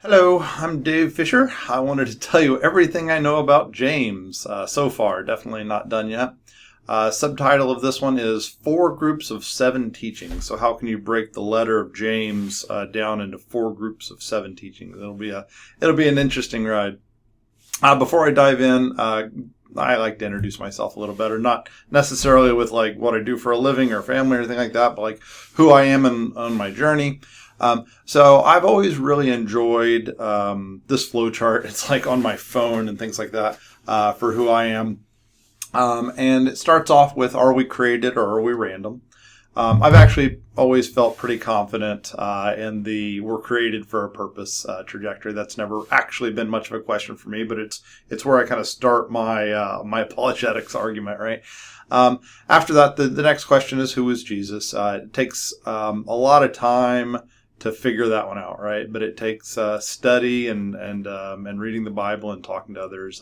Hello, I'm Dave Fisher. I wanted to tell you everything I know about James so far. Definitely not done yet. Subtitle of this one is 4 Groups of 7 Teachings. So how can you break the letter of James down into 4 groups of 7 teachings? It'll be an interesting ride. Before I dive in, I like to introduce myself a little better, not necessarily with like what I do for a living or family or anything like that, but like who I am on my journey. So I've always really enjoyed this flowchart. It's like on my phone and things like that for who I am. And it starts off with, are we created or are we random? I've actually always felt pretty confident in the we're created for a purpose trajectory. That's never actually been much of a question for me, but it's where I kind of start my apologetics argument, right? After that, the next question is, who is Jesus? It takes a lot of time to figure that one out, right? But it takes study and reading the Bible and talking to others.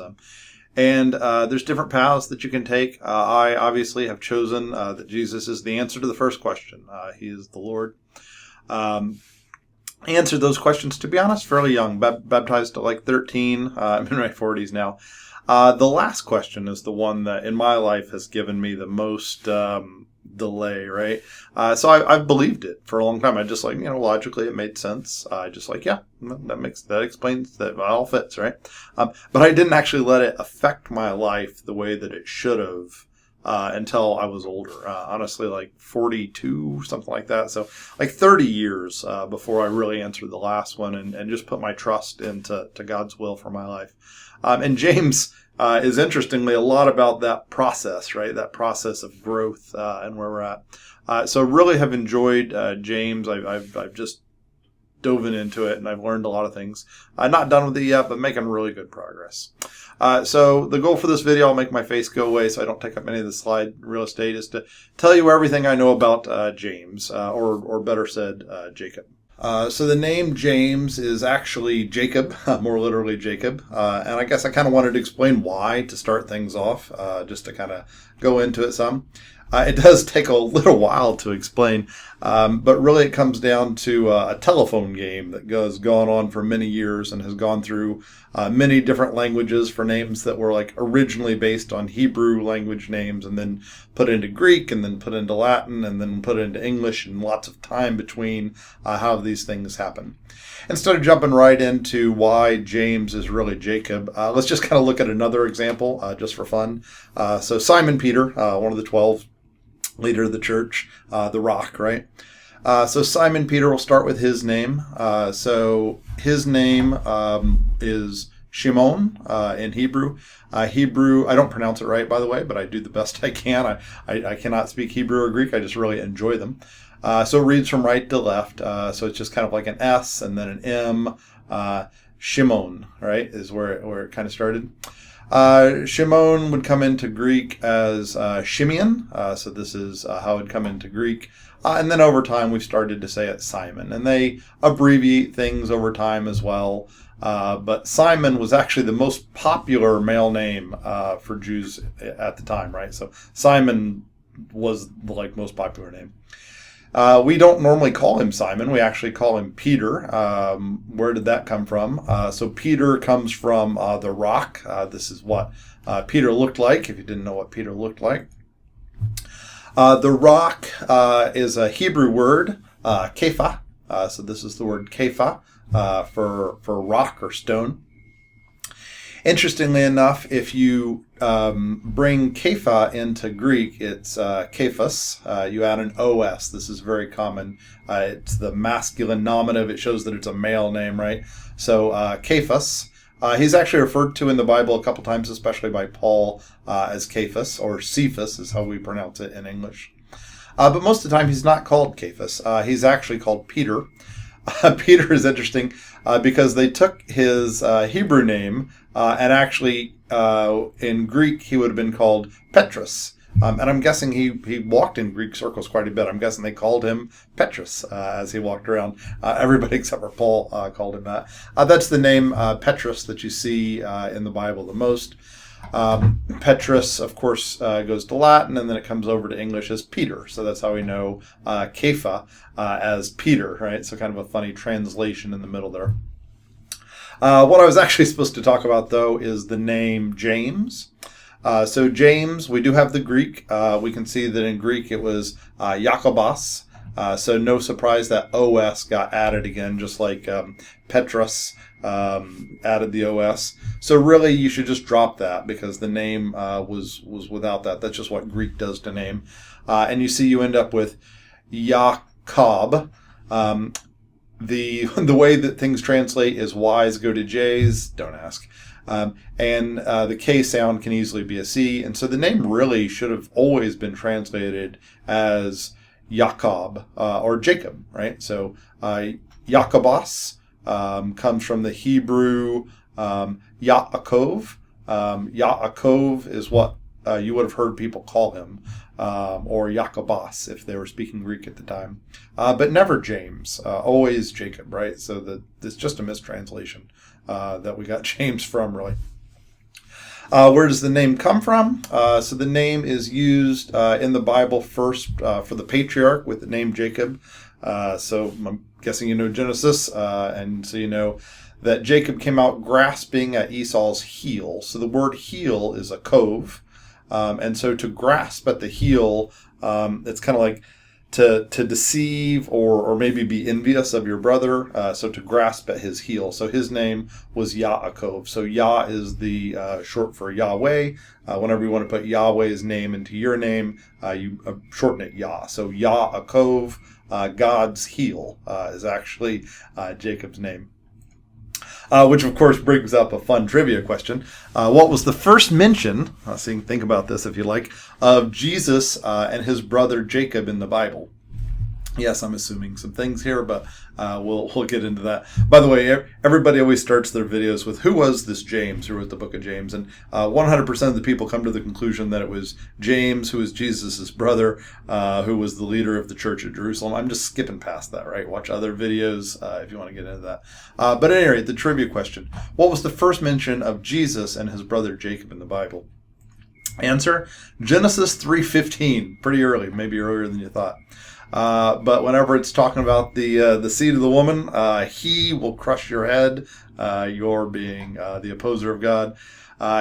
And there's different paths that you can take. I obviously have chosen that Jesus is the answer to the first question. He is the Lord. Answered those questions, to be honest, fairly young. Baptized at like 13. I'm in my 40s now. The last question is the one that in my life has given me the most delay, right? So I've believed it for a long time. I just like, logically it made sense. I just like, yeah, that explains that it all fits, right? But I didn't actually let it affect my life the way that it should have until I was older. Honestly, like 42, something like that. So like 30 years before I really answered the last one and just put my trust into God's will for my life. And James is interestingly a lot about that process, right? That process of growth and where we're at. So really have enjoyed James. I've just dove into it and I've learned a lot of things. Not done with it yet, but making really good progress. So the goal for this video, I'll make my face go away so I don't take up any of the slide real estate, is to tell you everything I know about James, or better said, Jacob. So the name James is actually Jacob, more literally Jacob. And I guess I kind of wanted to explain why to start things off, just to kind of go into it some. It does take a little while to explain, but really it comes down to a telephone game that has gone on for many years and has gone through many different languages for names that were like originally based on Hebrew language names and then put into Greek and then put into Latin and then put into English, and lots of time between how these things happen. Instead of jumping right into why James is really Jacob, let's just kind of look at another example just for fun. So Simon Peter, one of the 12, leader of the church, the rock, right? So Simon Peter, will start with his name. So his name is Shimon in Hebrew. Hebrew, I don't pronounce it right, by the way, but I do the best I can. I cannot speak Hebrew or Greek. I just really enjoy them. So it reads from right to left. So it's just kind of like an S and then an M. Shimon, right, is where it kind of started. Shimon would come into Greek as Shimeon, so this is how it would come into Greek. And then over time we've started to say it Simon, and they abbreviate things over time as well. But Simon was actually the most popular male name for Jews at the time, right? So Simon was the most popular name. We don't normally call him Simon. We actually call him Peter. Where did that come from? So Peter comes from the rock. This is what Peter looked like, if you didn't know what Peter looked like. The rock is a Hebrew word, kepha. So this is the word kepha for rock or stone. Interestingly enough, if you bring kepha into Greek, it's kephas. You add an os. This is very common. It's the masculine nominative. It shows that it's a male name, right? So kephas. He's actually referred to in the Bible a couple times, especially by Paul, as Cephas, or Cephas is how we pronounce it in English. But most of the time he's not called Cephas. He's actually called Peter. Peter is interesting because they took his Hebrew name and actually in Greek he would have been called Petrus. And I'm guessing he walked in Greek circles quite a bit. I'm guessing they called him Petrus as he walked around. Everybody except for Paul called him that. That's the name Petrus that you see in the Bible the most. Petrus, of course, goes to Latin, and then it comes over to English as Peter. So that's how we know Kepha as Peter, right? So kind of a funny translation in the middle there. What I was actually supposed to talk about, though, is the name James. So James, we do have the Greek. We can see that in Greek it was Jakobos. So no surprise that OS got added again, just like Petrus added the OS. So really you should just drop that because the name was without that. That's just what Greek does to name. And you see you end up with Jacob. The way that things translate is Y's go to J's. Don't ask. And the K sound can easily be a C. And so the name really should have always been translated as Jacob or Jacob, right? So Jacobos comes from the Hebrew Yaakov. Yaakov is what you would have heard people call him, or Jacobos if they were speaking Greek at the time, but never James, always Jacob, right? So it's just a mistranslation that we got James from, really. Where does the name come from? So the name is used in the Bible first for the patriarch with the name Jacob. So I'm guessing you know Genesis, and so you know that Jacob came out grasping at Esau's heel. So the word heel is a cove. And so to grasp at the heel, it's kind of like to deceive or maybe be envious of your brother. So to grasp at his heel. So his name was Yaakov. So Yah is the short for Yahweh. Whenever you want to put Yahweh's name into your name, you shorten it Yah. So Yaakov, God's heel, is actually Jacob's name. Which, of course, brings up a fun trivia question. What was the first mention, so you can think about this if you like, of Jesus and his brother Jacob in the Bible? Yes, I'm assuming some things here, but we'll get into that. By the way, everybody always starts their videos with, who was this James who wrote the book of James? And 100% of the people come to the conclusion that it was James, who was Jesus' brother, who was the leader of the church at Jerusalem. I'm just skipping past that, right? Watch other videos if you want to get into that. But at any rate, the trivia question. What was the first mention of Jesus and his brother Jacob in the Bible? Answer, Genesis 3:15. Pretty early, maybe earlier than you thought. But whenever it's talking about the seed of the woman, he will crush your head, your being the opposer of God.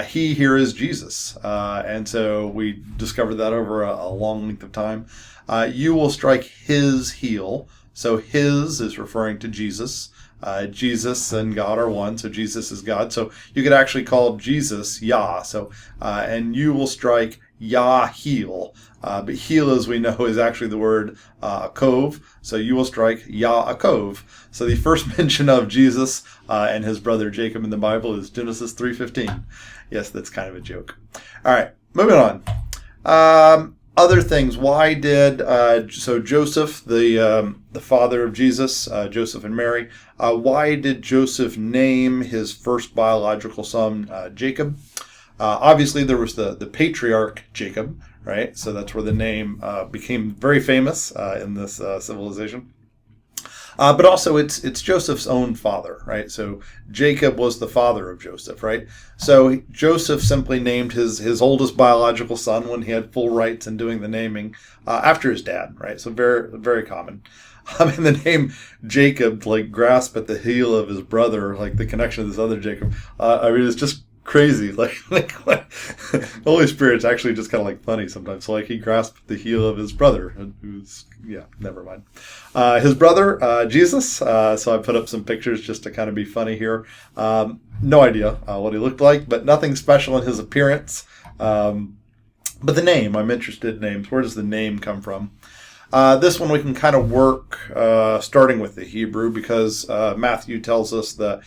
He here is Jesus. And so we discovered that over a long length of time. You will strike his heel. So his is referring to Jesus. Jesus and God are one, so Jesus is God. So you could actually call Jesus Yah. So and you will strike Yah heel. But heel, as we know, is actually the word akov. So you will strike Yaakov. So the first mention of Jesus and his brother Jacob in the Bible is Genesis 3:15. Yes, that's kind of a joke. All right, moving on. Other things. Why did so Joseph, the father of Jesus, Joseph and Mary? Why did Joseph name his first biological son Jacob? Obviously, there was the patriarch Jacob, right? So that's where the name became very famous in this civilization. But also, it's Joseph's own father, right? So Jacob was the father of Joseph, right? So Joseph simply named his oldest biological son when he had full rights in doing the naming after his dad, right? So very, very common. And the name Jacob, like grasp at the heel of his brother, like the connection to this other Jacob. I mean, it's just crazy. Like the Holy Spirit's actually just kind of like funny sometimes. So like he grasped the heel of his brother, who's, yeah, never mind. His brother, Jesus. So I put up some pictures just to kind of be funny here. No idea what he looked like, but nothing special in his appearance. But the name, I'm interested in names. Where does the name come from? This one we can kind of work starting with the Hebrew because Matthew tells us that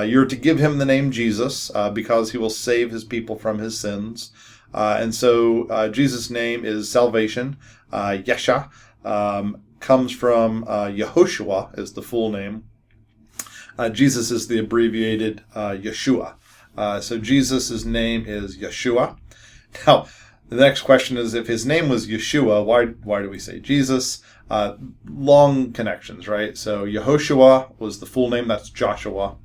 you're to give him the name Jesus because he will save his people from his sins. And so Jesus' name is salvation. Yesha comes from Yehoshua is the full name. Jesus is the abbreviated Yeshua. So Jesus' name is Yeshua. Now, the next question is, if his name was Yeshua, why do we say Jesus? Long connections, right? So Yehoshua was the full name. That's Joshua.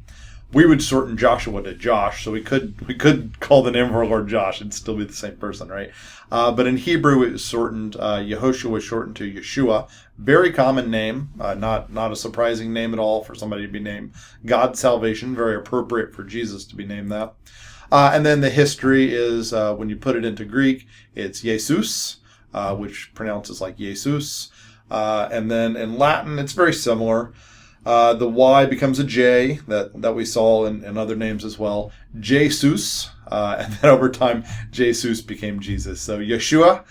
we would shorten Joshua to Josh, so we could call the name of our Lord Josh and still be the same person, right? But in Hebrew, it was shortened. Yehoshua was shortened to Yeshua. Very common name, not a surprising name at all for somebody to be named God's salvation. Very appropriate for Jesus to be named that. And then the history is when you put it into Greek, it's Jesus, which pronounces like Jesus. And then in Latin, it's very similar. The Y becomes a J that we saw in other names as well. Jesus, and then over time, Jesus became Jesus. So Yeshua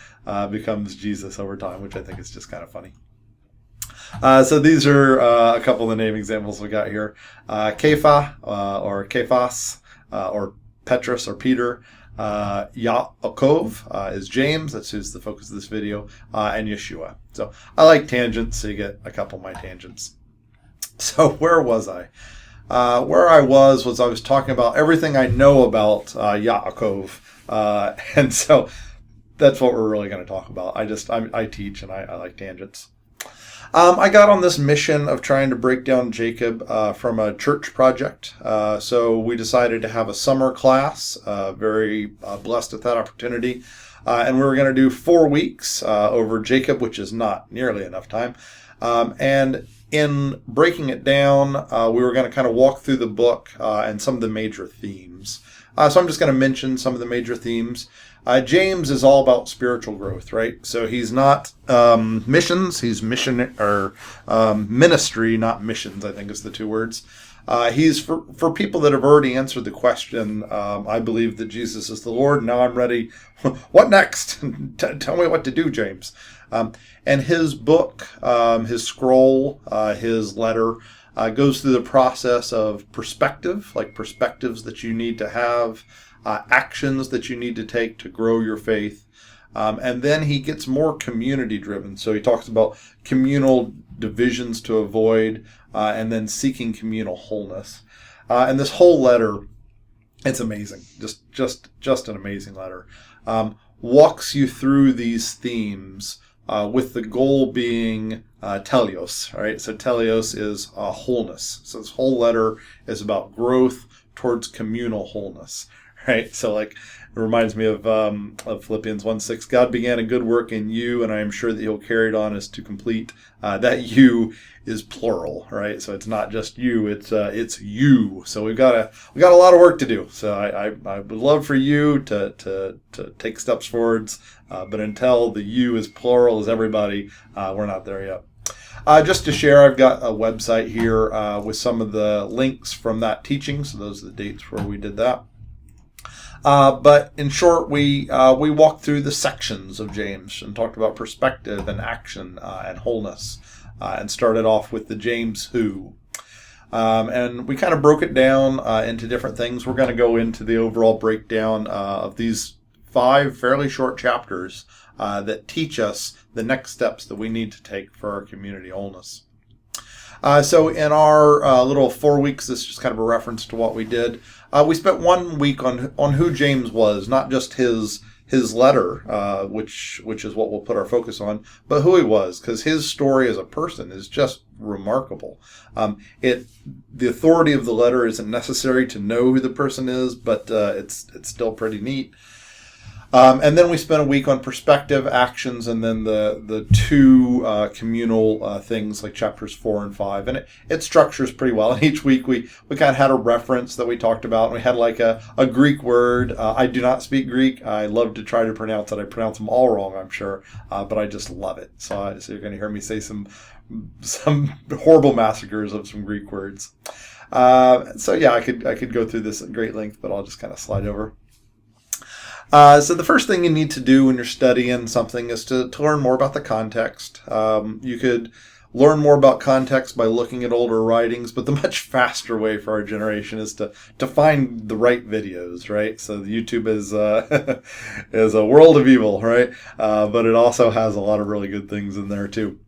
becomes Jesus over time, which I think is just kind of funny. So these are a couple of the name examples we got here. Kepha, or Kephas, or Petrus or Peter. Yaakov is James. That's who's the focus of this video. And Yeshua. So I like tangents, so you get a couple of my tangents. So where was I? Where I was I was talking about everything I know about Yaakov. And so that's what we're really going to talk about. I teach and I like tangents. I got on this mission of trying to break down Jacob from a church project. So we decided to have a summer class. Very blessed with that opportunity. And we were going to do 4 weeks over Jacob, which is not nearly enough time. And in breaking it down, we were going to kind of walk through the book and some of the major themes. So I'm just going to mention some of the major themes. James is all about spiritual growth, right? So he's not missions, he's ministry, not missions, I think is the two words. He's for people that have already answered the question, I believe that Jesus is the Lord. Now I'm ready. What next? Tell me what to do, James. And his book, his scroll, his letter, goes through the process of perspective, like perspectives that you need to have, actions that you need to take to grow your faith. And then he gets more community driven. So he talks about communal divisions to avoid, and then seeking communal wholeness. And this whole letter, it's amazing. Just an amazing letter. Walks you through these themes, with the goal being teleos, right? So teleos is wholeness. So this whole letter is about growth towards communal wholeness, right? So like it reminds me of Philippians 1:6. God began a good work in you, and I am sure that He'll carry it on as to complete. That you is plural, right? So it's not just you; it's you. So we got a lot of work to do. So I would love for you to take steps forwards, but until the you is plural as everybody, we're not there yet. Just to share, I've got a website here with some of the links from that teaching. So those are the dates where we did that. But in short, we walked through the sections of James and talked about perspective and action and wholeness, and started off with the James who. And we kind of broke it down into different things. We're going to go into the overall breakdown of these 5 fairly short chapters that teach us the next steps that we need to take for our community wholeness. So in our little 4 weeks, this is just kind of a reference to what we did. We spent 1 week on who James was, not just his letter, which is what we'll put our focus on, but who he was, because his story as a person is just remarkable. The authority of the letter isn't necessary to know who the person is, but it's still pretty neat. And then we spent a week on perspective, actions, and then the 2 communal things like chapters 4 and 5. And it structures pretty well. And each week we kind of had a reference that we talked about. And we had like a Greek word. I do not speak Greek. I love to try to pronounce it. I pronounce them all wrong, I'm sure. But I just love it. So you're going to hear me say some horrible massacres of some Greek words. So yeah, I could go through this at great length, but I'll just kind of slide over. So the first thing you need to do when you're studying something is to learn more about the context. You could learn more about context by looking at older writings, but the much faster way for our generation is to find the right videos, right? So YouTube is is a world of evil, right? But it also has a lot of really good things in there too.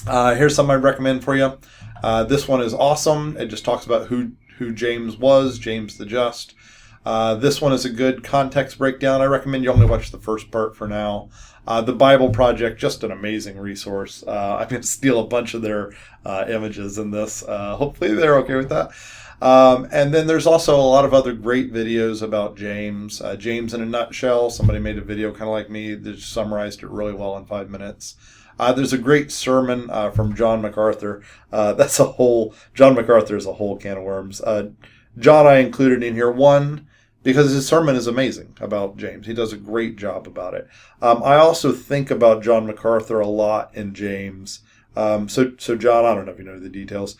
Here's some I'd recommend for you. This one is awesome. It just talks about who James was, James the Just. This one is a good context breakdown. I recommend you only watch the first part for now. The Bible Project, just an amazing resource. I'm going to steal a bunch of their images in this. Hopefully they're okay with that. And then there's also a lot of other great videos about James. James in a nutshell. Somebody made a video kind of like me that just summarized it really well in 5 minutes. There's a great sermon from John MacArthur. John MacArthur is a whole can of worms. John I included in here, one, because his sermon is amazing about James. He does a great job about it. I also think about John MacArthur a lot in James. So John, I don't know if you know the details.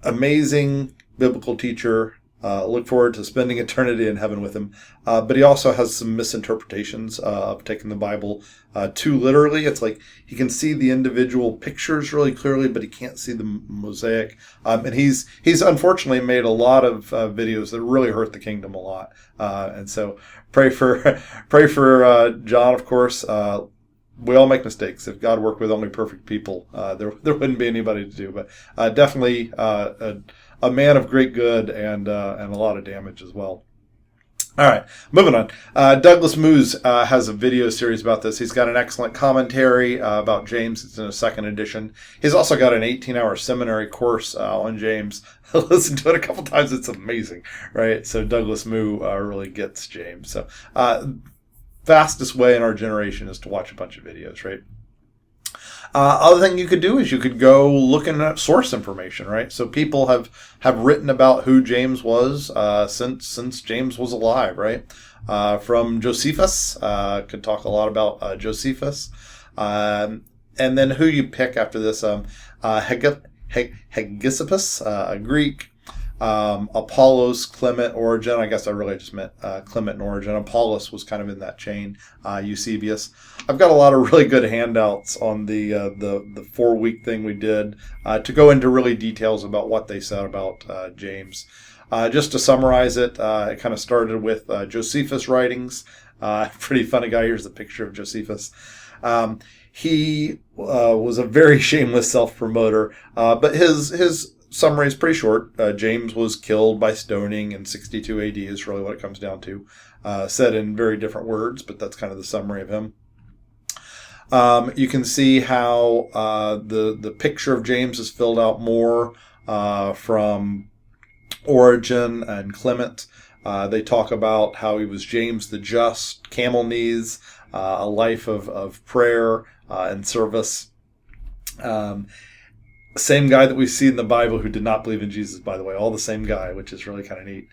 Amazing biblical teacher. Look forward to spending eternity in heaven with him. But he also has some misinterpretations of taking the Bible too literally. It's like he can see the individual pictures really clearly, but he can't see the mosaic. And he's unfortunately made a lot of videos that really hurt the kingdom a lot. And so pray for John, of course. We all make mistakes. If God worked with only perfect people, there wouldn't be anybody to do. But definitely a man of great good and a lot of damage as well. All right, moving on. Douglas Moose has a video series about this. He's got an excellent commentary about James. It's in a second edition. He's also got an 18-hour seminary course on James. I listened to it a couple times. It's amazing, right? So Douglas Moo really gets James. So fastest way in our generation is to watch a bunch of videos, right? Other thing you could do is you could go looking at source information, right? So people have written about who James was since James was alive, right? From Josephus, could talk a lot about Josephus, and then who you pick after this, Hegesippus, a Greek. Apollos, Clement, Origen. I guess I really just meant Clement and Origen. Apollos was kind of in that chain. Eusebius. I've got a lot of really good handouts on the 4-week thing we did to go into really details about what they said about James. Just to summarize it, it kind of started with Josephus' writings. Pretty funny guy. Here's a picture of Josephus. He was a very shameless self-promoter, but his summary is pretty short. James was killed by stoning in 62 AD is really what it comes down to. Said in very different words, but that's kind of the summary of him. You can see how the picture of James is filled out more from Origen and Clement. They talk about how he was James the Just, camel knees, a life of prayer and service. Same guy that we see in the Bible who did not believe in Jesus, by the way. All the same guy, which is really kind of neat.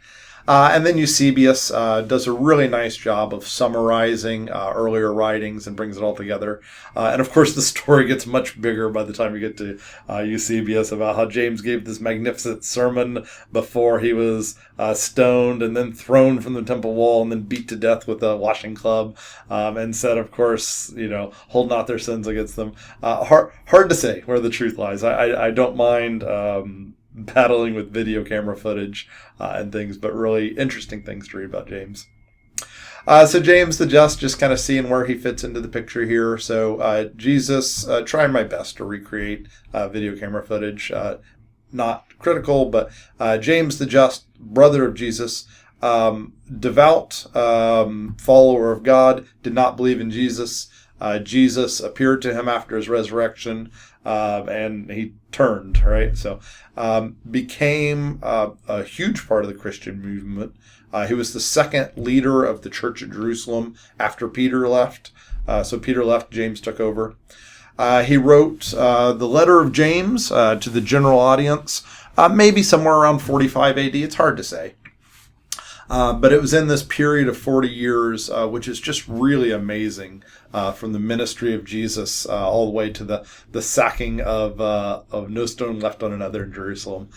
And then Eusebius does a really nice job of summarizing earlier writings and brings it all together. And of course, the story gets much bigger by the time you get to Eusebius about how James gave this magnificent sermon before he was stoned and then thrown from the temple wall and then beat to death with a washing club, and said, of course, hold not their sins against them. Hard to say where the truth lies. I don't mind battling with video camera footage and things, but really interesting things to read about James. So James the Just kind of seeing where he fits into the picture here. So Jesus, trying my best to recreate video camera footage. Not critical, but James the Just, brother of Jesus, devout follower of God, did not believe in Jesus. Jesus appeared to him after his resurrection, and he turned, right? So became a huge part of the Christian movement. He was the second leader of the church at Jerusalem after Peter left. So Peter left, James took over. He wrote the letter of James to the general audience, maybe somewhere around 45 AD. It's hard to say. But it was in this period of 40 years, which is just really amazing, from the ministry of Jesus all the way to the sacking of no stone left on another in Jerusalem.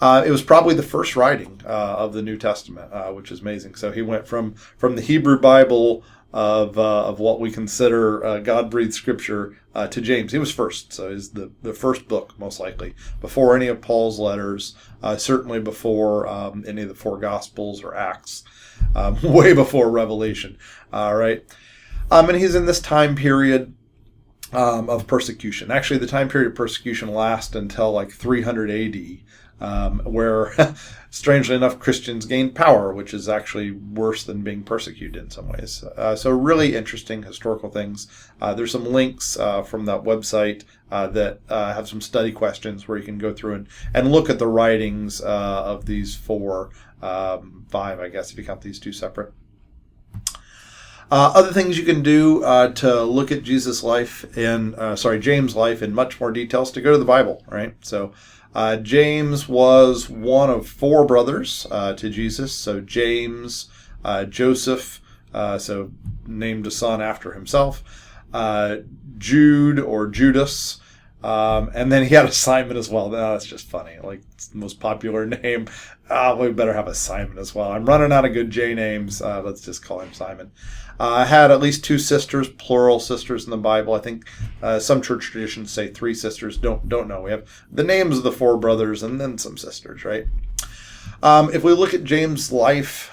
It was probably the first writing of the New Testament, which is amazing. So he went from the Hebrew Bible of what we consider God-breathed scripture to James. He was first, so he's the first book, most likely, before any of Paul's letters, certainly before any of the 4 Gospels or Acts, way before Revelation, right? And he's in this time period of persecution. Actually, the time period of persecution lasts until like 300 AD, where, strangely enough, Christians gained power, which is actually worse than being persecuted in some ways. So really interesting historical things. There's some links from that website that have some study questions where you can go through and look at the writings of these five, I guess, if you count these two separate. Other things you can do to look at James' life in much more details, to go to the Bible, right? So James was one of four brothers to Jesus. So James, Joseph, so named a son after himself, Jude or Judas, and then he had a Simon as well. That's just funny. Like, it's the most popular name. We better have a Simon as well. I'm running out of good J names. Let's just call him Simon. Had at least two sisters, plural sisters in the Bible. I think some church traditions say three sisters. Don't know. We have the names of the four brothers and then some sisters, right? If we look at James' life,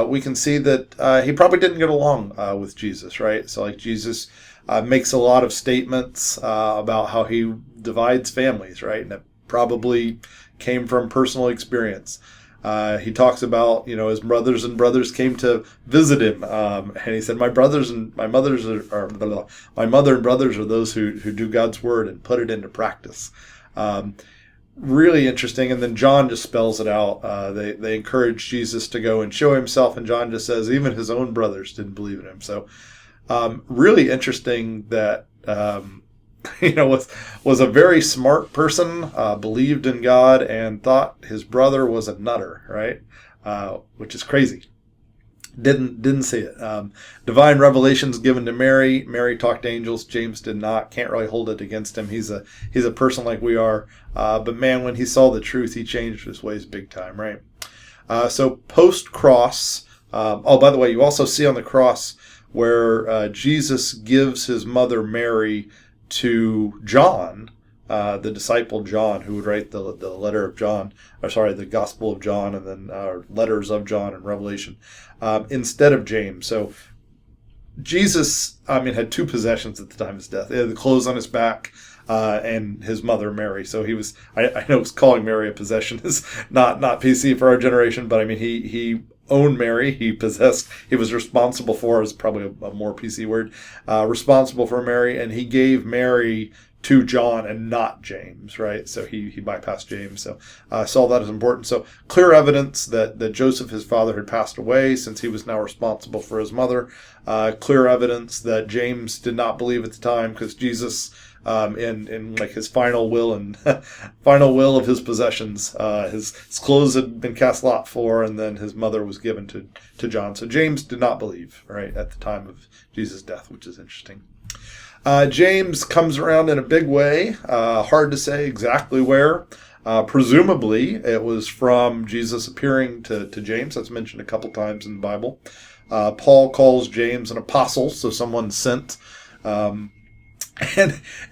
we can see that he probably didn't get along with Jesus, right? So like Jesus makes a lot of statements about how he divides families, right? And it probably came from personal experience. He talks about, his brothers and brothers came to visit him, and he said, my mother and brothers are those who do God's word and put it into practice. Really interesting. And then John just spells it out. They encourage Jesus to go and show himself, and John just says even his own brothers didn't believe in him. So really interesting that was a very smart person, believed in God, and thought his brother was a nutter, right? Which is crazy. Didn't see it. Divine revelations given to Mary. Mary talked to angels. James did not. Can't really hold it against him. He's a person like we are. But man, when he saw the truth, he changed his ways big time, right? So post cross. By the way, you also see on the cross where Jesus gives his mother Mary to John, the disciple John, who would write the letter of John, the Gospel of John, and then letters of John and Revelation, instead of James. So Jesus, had two possessions at the time of his death. He had the clothes on his back, and his mother Mary. So he was, I know calling Mary a possession is not PC for our generation, but he owned Mary. He was responsible for, is probably a more PC word, responsible for Mary, and he gave Mary to John and not James, right? So he bypassed James. So saw that as important. So clear evidence that Joseph, his father, had passed away, since he was now responsible for his mother. Clear evidence that James did not believe at the time, because Jesus, in like his final will and final will of his possessions, his clothes had been cast lot for, and then his mother was given to John. So James did not believe, right, at the time of Jesus' death, which is interesting. James comes around in a big way. Hard to say exactly where. Presumably, it was from Jesus appearing to James. That's mentioned a couple times in the Bible. Paul calls James an apostle, so someone sent. And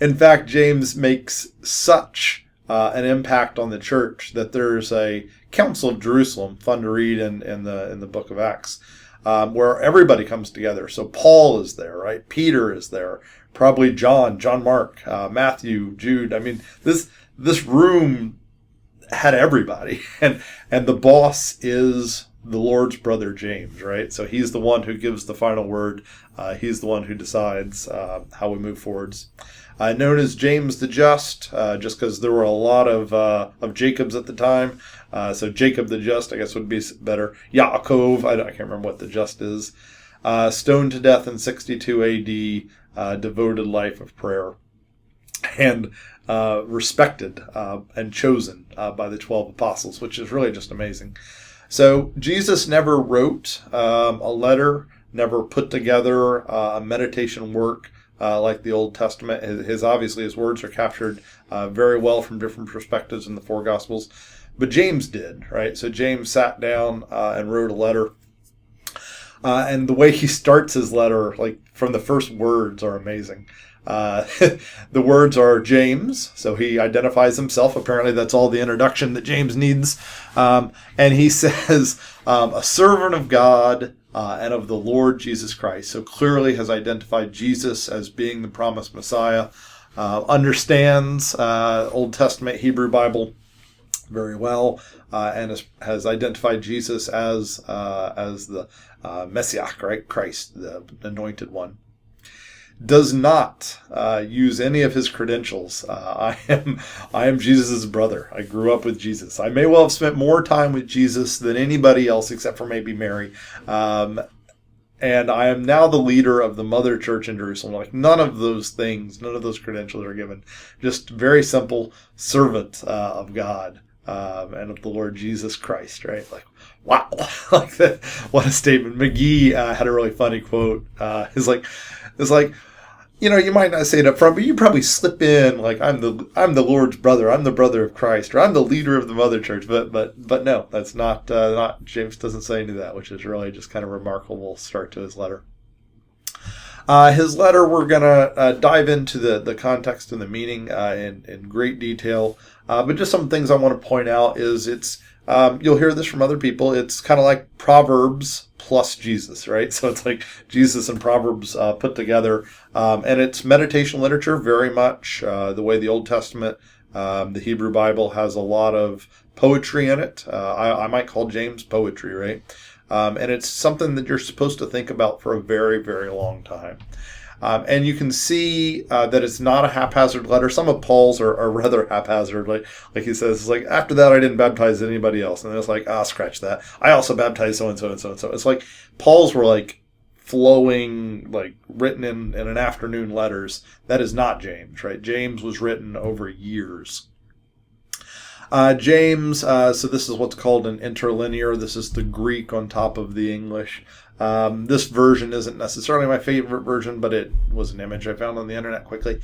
in fact, James makes such an impact on the church that there's a Council of Jerusalem, fun to read in the book of Acts, where everybody comes together. So Paul is there, right? Peter is there. Probably John Mark, Matthew, Jude. This room had everybody, and the boss is the Lord's brother James, right? So he's the one who gives the final word. He's the one who decides how we move forwards. Known as James the Just, just because there were a lot of Jacobs at the time. So Jacob the Just, I guess, would be better. Yaakov, I can't remember what the Just is. Stoned to death in 62 A.D., devoted life of prayer, and respected and chosen by the 12 apostles, which is really just amazing. So Jesus never wrote a letter, never put together a meditation work like the Old Testament. His words are captured very well from different perspectives in the four Gospels. But James did, right? So James sat down and wrote a letter. And the way he starts his letter, like from the first words, are amazing. The words are James, so he identifies himself. Apparently that's all the introduction that James needs. And he says, a servant of God, and of the Lord Jesus Christ. So clearly has identified Jesus as being the promised Messiah, understands Old Testament Hebrew Bible very well, and has identified Jesus as the Messiah, right? Christ, the anointed one. Does not use any of his credentials. I am Jesus' brother. I grew up with Jesus. I may well have spent more time with Jesus than anybody else except for maybe Mary. And I am now the leader of the mother church in Jerusalem. Like, none of those things, none of those credentials are given. Just very simple servant of God and of the Lord Jesus Christ, right? Like, wow. Like that, what a statement. McGee had a really funny quote. It's like, you know, you might not say it up front, but you probably slip in like, I'm the Lord's brother, I'm the brother of Christ, or I'm the leader of the mother church. But no, that's not James doesn't say any of that, which is really just kind of a remarkable start to his letter. His letter, we're gonna dive into the context and the meaning in great detail. But just some things I want to point out is it's you'll hear this from other people. It's kind of like Proverbs plus Jesus, right? So it's like Jesus and Proverbs put together. And it's meditation literature very much the way the Old Testament, the Hebrew Bible has a lot of poetry in it. I might call James poetry, right? And it's something that you're supposed to think about for a very, very long time. And you can see that it's not a haphazard letter. Some of Paul's are rather haphazard. Like he says, it's like, after that I didn't baptize anybody else. And it's like, scratch that. I also baptized so-and-so and so-and-so. It's like Paul's were like flowing, like written in an afternoon letters. That is not James, right? James was written over years. James, so this is what's called an interlinear. This is the Greek on top of the English. This version isn't necessarily my favorite version, but it was an image I found on the internet quickly.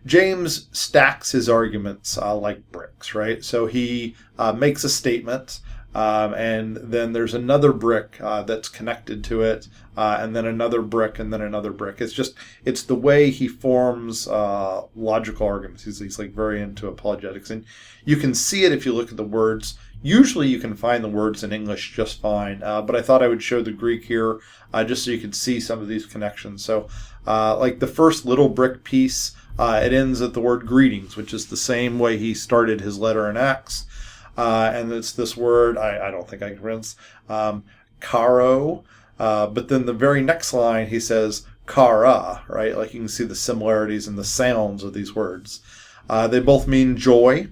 James stacks his arguments like bricks, right? So he makes a statement, and then there's another brick that's connected to it, and then another brick, and then another brick. It's the way he forms logical arguments. He's like very into apologetics, and you can see it if you look at the words. Usually you can find the words in English just fine, but I thought I would show the Greek here just so you could see some of these connections. So like the first little brick piece, it ends at the word greetings, which is the same way he started his letter in Acts. And it's this word, I don't think I can pronounce, karo, but then the very next line he says kara, right? Like you can see the similarities in the sounds of these words. They both mean joy.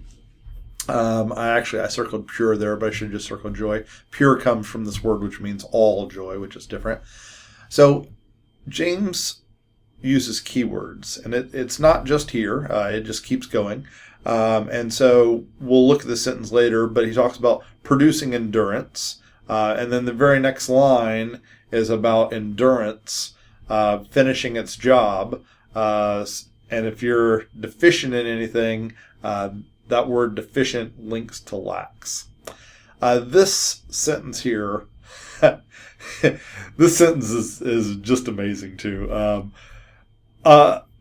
I circled pure there, but I should just circle joy. Pure comes from this word which means all joy, which is different. So James uses keywords, and it's not just here. It just keeps going. And so we'll look at the sentence later, but he talks about producing endurance. And then the very next line is about endurance finishing its job. And if you're deficient in anything, that word deficient links to lacks. This sentence here, this sentence is just amazing too.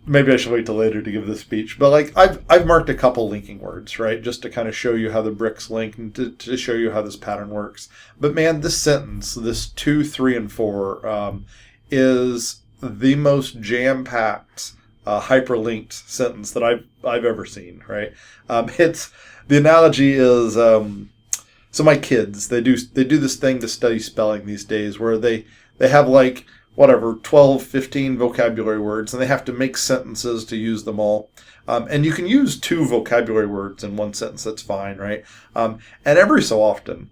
Maybe I should wait till later to give this speech, but like I've marked a couple linking words, right, just to kind of show you how the bricks link and to show you how this pattern works. But man, this sentence, this 2, 3, and 4, is the most jam-packed hyperlinked sentence that I've ever seen, right? It's the analogy is so my kids they do this thing to study spelling these days where they have like 12, 15 vocabulary words, and they have to make sentences to use them all. And you can use 2 vocabulary words in one sentence, that's fine, right? And every so often,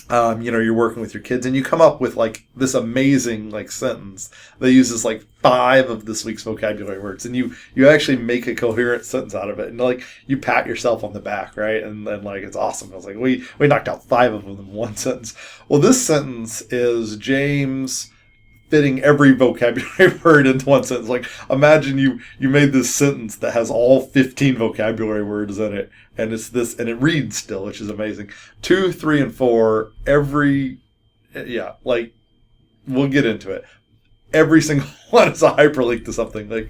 you're working with your kids and you come up with like this amazing like sentence that uses like 5 of this week's vocabulary words, and you actually make a coherent sentence out of it, and like you pat yourself on the back, right? And then like it's awesome. I was like, we knocked out 5 of them in one sentence. Well, this sentence is James fitting every vocabulary word into one sentence. Like, imagine you made this sentence that has all 15 vocabulary words in it, and it's this, and it reads still, which is amazing. 2, 3, and 4, we'll get into it. Every single one is a hyperlink to something. Like,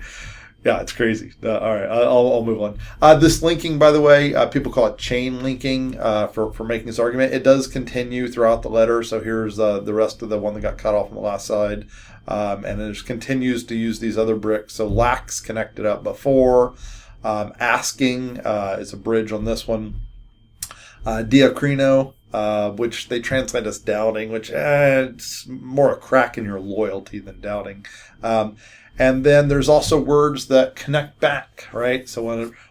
Yeah, it's crazy. All right, I'll move on. This linking, by the way, people call it chain linking for making this argument. It does continue throughout the letter. So here's the rest of the one that got cut off on the last side. And it just continues to use these other bricks. So lax connected up before. Asking is a bridge on this one. Diacrino, which they translate as doubting, which it's more a crack in your loyalty than doubting. And then there's also words that connect back, right? So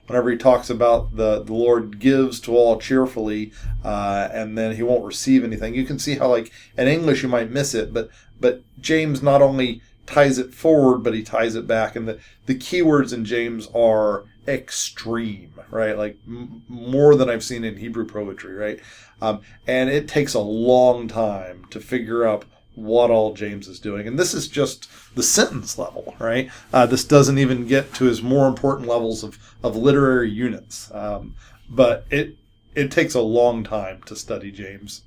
whenever he talks about the Lord gives to all cheerfully, and then he won't receive anything, you can see how, like, in English you might miss it, but James not only ties it forward, but he ties it back. And the key words in James are extreme, right? Like more than I've seen in Hebrew poetry, right? And it takes a long time to figure out what all James is doing. And this is just the sentence level, right? This doesn't even get to his more important levels of literary units. But it takes a long time to study James.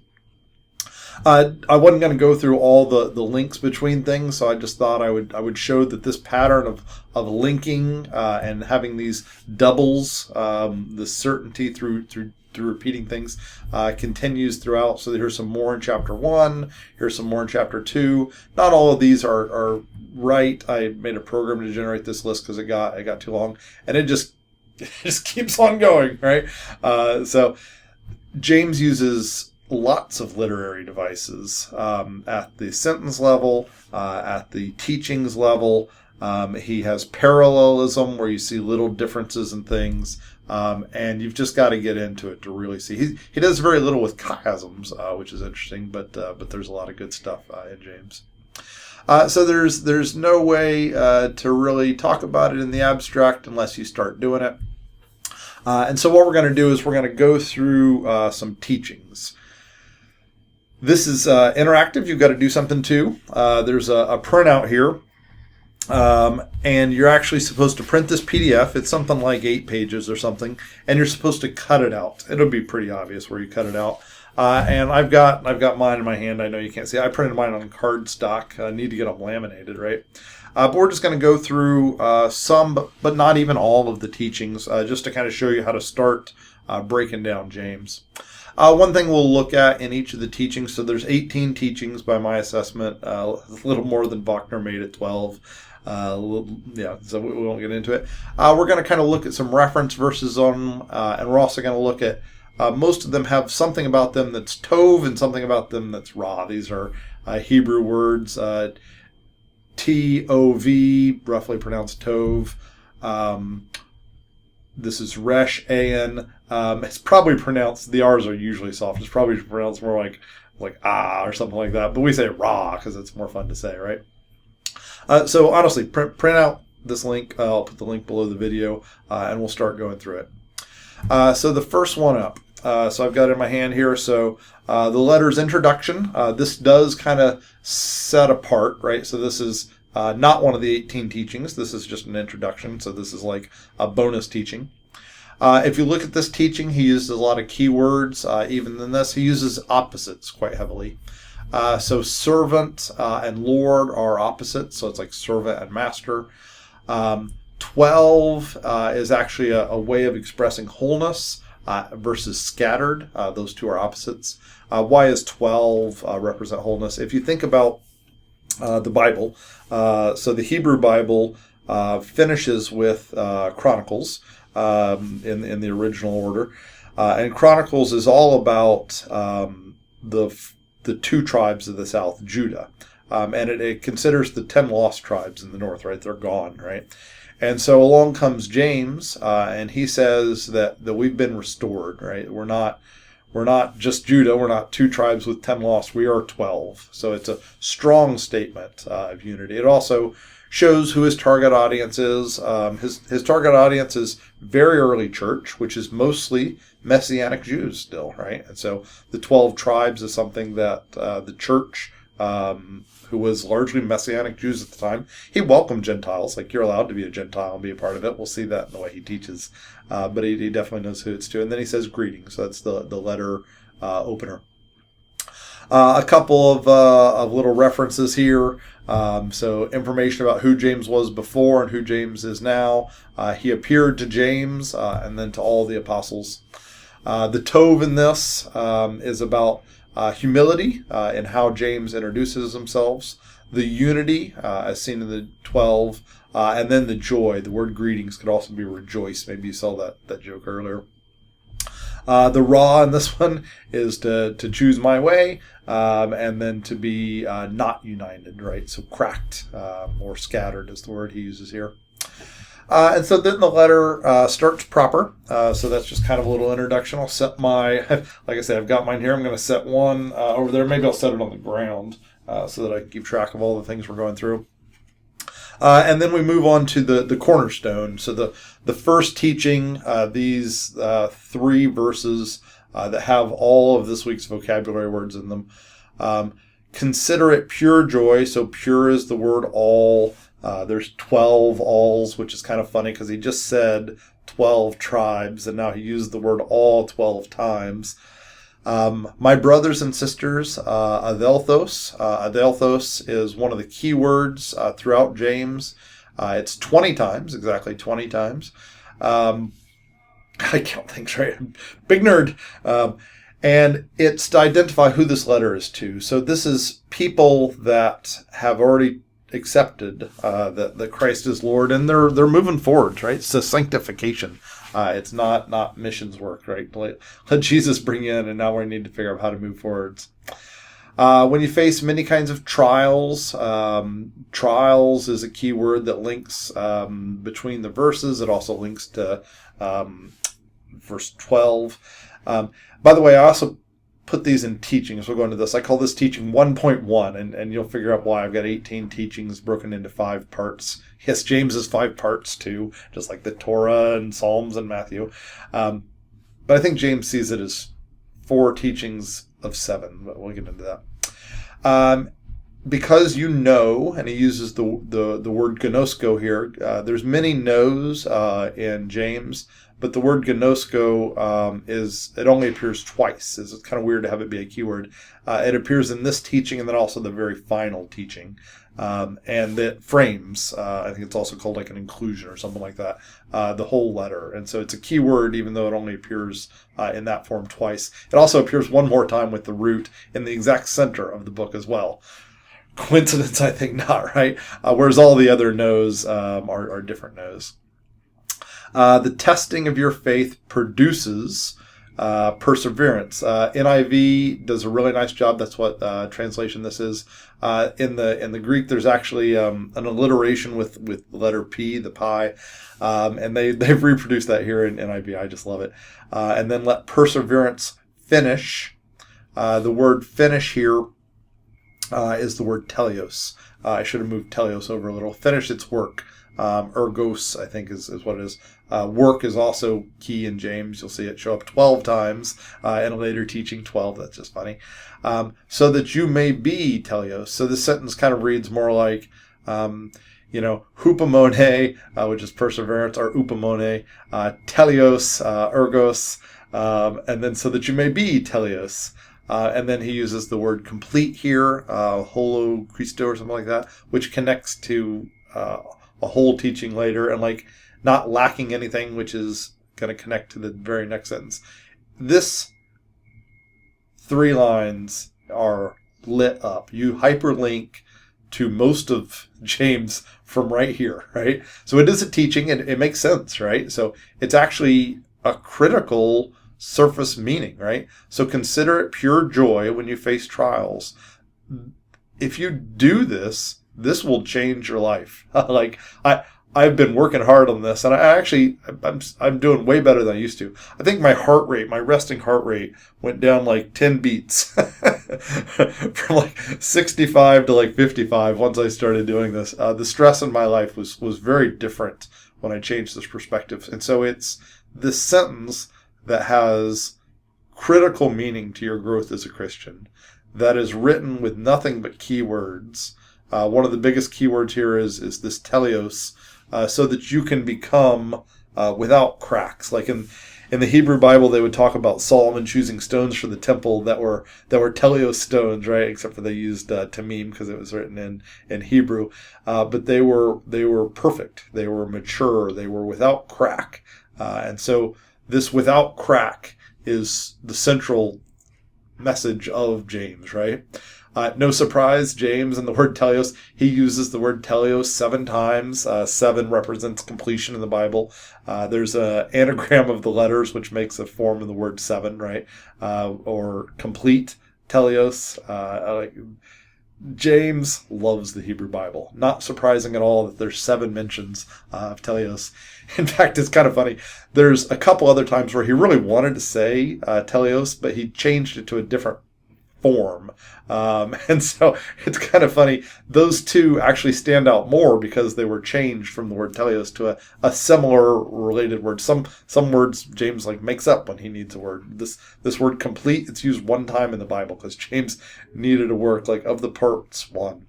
I wasn't going to go through all the links between things, so I just thought I would show that this pattern of linking and having these doubles, the certainty through repeating things, continues throughout. So here's some more in chapter 1. Here's some more in chapter 2. Not all of these are right. I made a program to generate this list because it got too long, and it just keeps on going, right? So James uses lots of literary devices at the sentence level, at the teachings level. He has parallelism where you see little differences in things, and you've just got to get into it to really see. He does very little with chiasms, which is interesting, but there's a lot of good stuff in James. So there's no way to really talk about it in the abstract unless you start doing it. And so what we're going to do is we're going to go through some teachings. This is interactive. You've got to do something too. There's a printout here, and you're actually supposed to print this PDF. It's something like 8 pages or something, and you're supposed to cut it out. It'll be pretty obvious where you cut it out. And I've got mine in my hand. I know you can't see. I printed mine on cardstock. I need to get them laminated, right? But we're just going to go through some, but not even all of the teachings, just to kind of show you how to start breaking down James. One thing we'll look at in each of the teachings, so there's 18 teachings by my assessment, a little more than Bachner made at 12. So we won't get into it. We're going to kind of look at some reference verses on them, and we're also going to look at most of them have something about them that's tov and something about them that's ra. These are Hebrew words, T-O-V, roughly pronounced tov. This is resh, an. It's probably pronounced, the R's are usually soft. It's probably pronounced more like ah or something like that. But we say ra because it's more fun to say, right? So honestly, print out this link. I'll put the link below the video, and we'll start going through it. So the first one up. So I've got it in my hand here. So the letter's introduction. This does kind of set apart, right? So this is not one of the 18 teachings. This is just an introduction. So this is like a bonus teaching. If you look at this teaching, he uses a lot of keywords. Even in this, he uses opposites quite heavily. So servant and Lord are opposites. So it's like servant and master. 12 is actually a way of expressing wholeness versus scattered. Those two are opposites. Why is 12 represent wholeness? If you think about the Bible, so the Hebrew Bible finishes with Chronicles in the original order, and Chronicles is all about the 2 tribes of the south, Judah, and it considers the 10 lost tribes in the north, right? They're gone, right? And so along comes James, and he says that we've been restored, right? We're not just Judah. We're not 2 tribes with 10 lost. We are 12. So it's a strong statement of unity. It also shows who his target audience is. His target audience is very early church, which is mostly Messianic Jews still, right? And so the 12 tribes is something that the church, who was largely Messianic Jews at the time, he welcomed Gentiles. Like, you're allowed to be a Gentile and be a part of it. We'll see that in the way he teaches. But he definitely knows who it's to. And then he says greetings. So that's the letter opener. A couple of little references here. So information about who James was before and who James is now. He appeared to James and then to all the apostles. The Tov in this is about humility and how James introduces himself. The unity, as seen in the 12, and then the joy. The word greetings could also be rejoice. Maybe you saw that joke earlier. The raw in this one is to choose my way, and then to be not united, right? So cracked or scattered is the word he uses here. And so then the letter starts proper. So that's just kind of a little introduction. I'll set my, like I said, I've got mine here. I'm going to set one over there. Maybe I'll set it on the ground so that I can keep track of all the things we're going through. And then we move on to the cornerstone. So the first teaching, these 3 verses that have all of this week's vocabulary words in them. Consider it pure joy. So pure is the word all. There's 12 alls, which is kind of funny because he just said 12 tribes, and now he used the word all 12 times. My brothers and sisters, adelphos. Adelphos is one of the key words throughout James. It's 20 times, exactly 20 times. I count things right. Big nerd. And it's to identify who this letter is to. So this is people that have already accepted that Christ is Lord, and they're moving forward, right? It's a sanctification. It's not missions work, right? Let Jesus bring you in, and now we need to figure out how to move forwards. When you face many kinds of trials, trials is a key word that links between the verses. It also links to verse 12. By the way, I also put these in teachings. We'll go into this. I call this teaching 1.1, and you'll figure out why. I've got 18 teachings broken into 5 parts. Yes, James is 5 parts too, just like the Torah and Psalms and Matthew. But I think James sees it as 4 teachings of 7, but we'll get into that. Because you know, and he uses the word gnosko here. There's many knows in James, but the word gnosko it only appears twice. It's kind of weird to have it be a keyword. It appears in this teaching and then also the very final teaching. And that frames, I think it's also called like an inclusion or something like that, the whole letter. And so it's a key word, even though it only appears in that form twice. It also appears one more time with the root in the exact center of the book as well. Coincidence? I think not, right? Whereas all the other no's are different no's. The testing of your faith produces perseverance. NIV does a really nice job. That's what translation this is. In the Greek, there's actually an alliteration with the letter P, the pi, and they've reproduced that here in NIV. I just love it. And then let perseverance finish. The word finish here is the word teleos. I should have moved teleos over a little. Finish its work. Ergos, I think, is what it is. Work is also key in James. You'll see it show up 12 times in a later teaching. 12, that's just funny. So that you may be teleos. So this sentence kind of reads more like, hupomone, which is perseverance, or upomone, teleos, ergos, and then so that you may be teleos. And then he uses the word complete here, holo Christo or something like that, which connects to a whole teaching later, and like not lacking anything, which is going to connect to the very next sentence. This 3 lines are lit up. You hyperlink to most of James from right here, right? So it is a teaching, and it makes sense, right? So it's actually a critical surface meaning, right? So consider it pure joy when you face trials. If you do this, this will change your life. Like I've been working hard on this, and I'm doing way better than I used to. I think my heart rate, my resting heart rate, went down like 10 beats from like 65 to like 55 once I started doing this. The stress in my life was very different when I changed this perspective, and so it's this sentence that has critical meaning to your growth as a Christian, that is written with nothing but keywords. One of the biggest keywords here is this teleos, so that you can become without cracks. Like In the Hebrew Bible, they would talk about Solomon choosing stones for the temple that were teleos stones, right? Except for they used tamim because it was written in Hebrew. But they were perfect. They were mature. They were without crack. And so this without crack is the central message of James, right? No surprise, James in the word teleos, he uses the word teleos 7 times. 7 represents completion in the Bible. There's an anagram of the letters, which makes a form of the word 7, right? Or complete, teleos. James loves the Hebrew Bible. Not surprising at all that there's 7 mentions of teleos. In fact, it's kind of funny. There's a couple other times where he really wanted to say teleos, but he changed it to a different form. And so it's kind of funny. Those 2 actually stand out more because they were changed from the word teleos to a similar related word. Some words James makes up when he needs a word. This word complete, it's used 1 time in the Bible because James needed a work of the parts 1.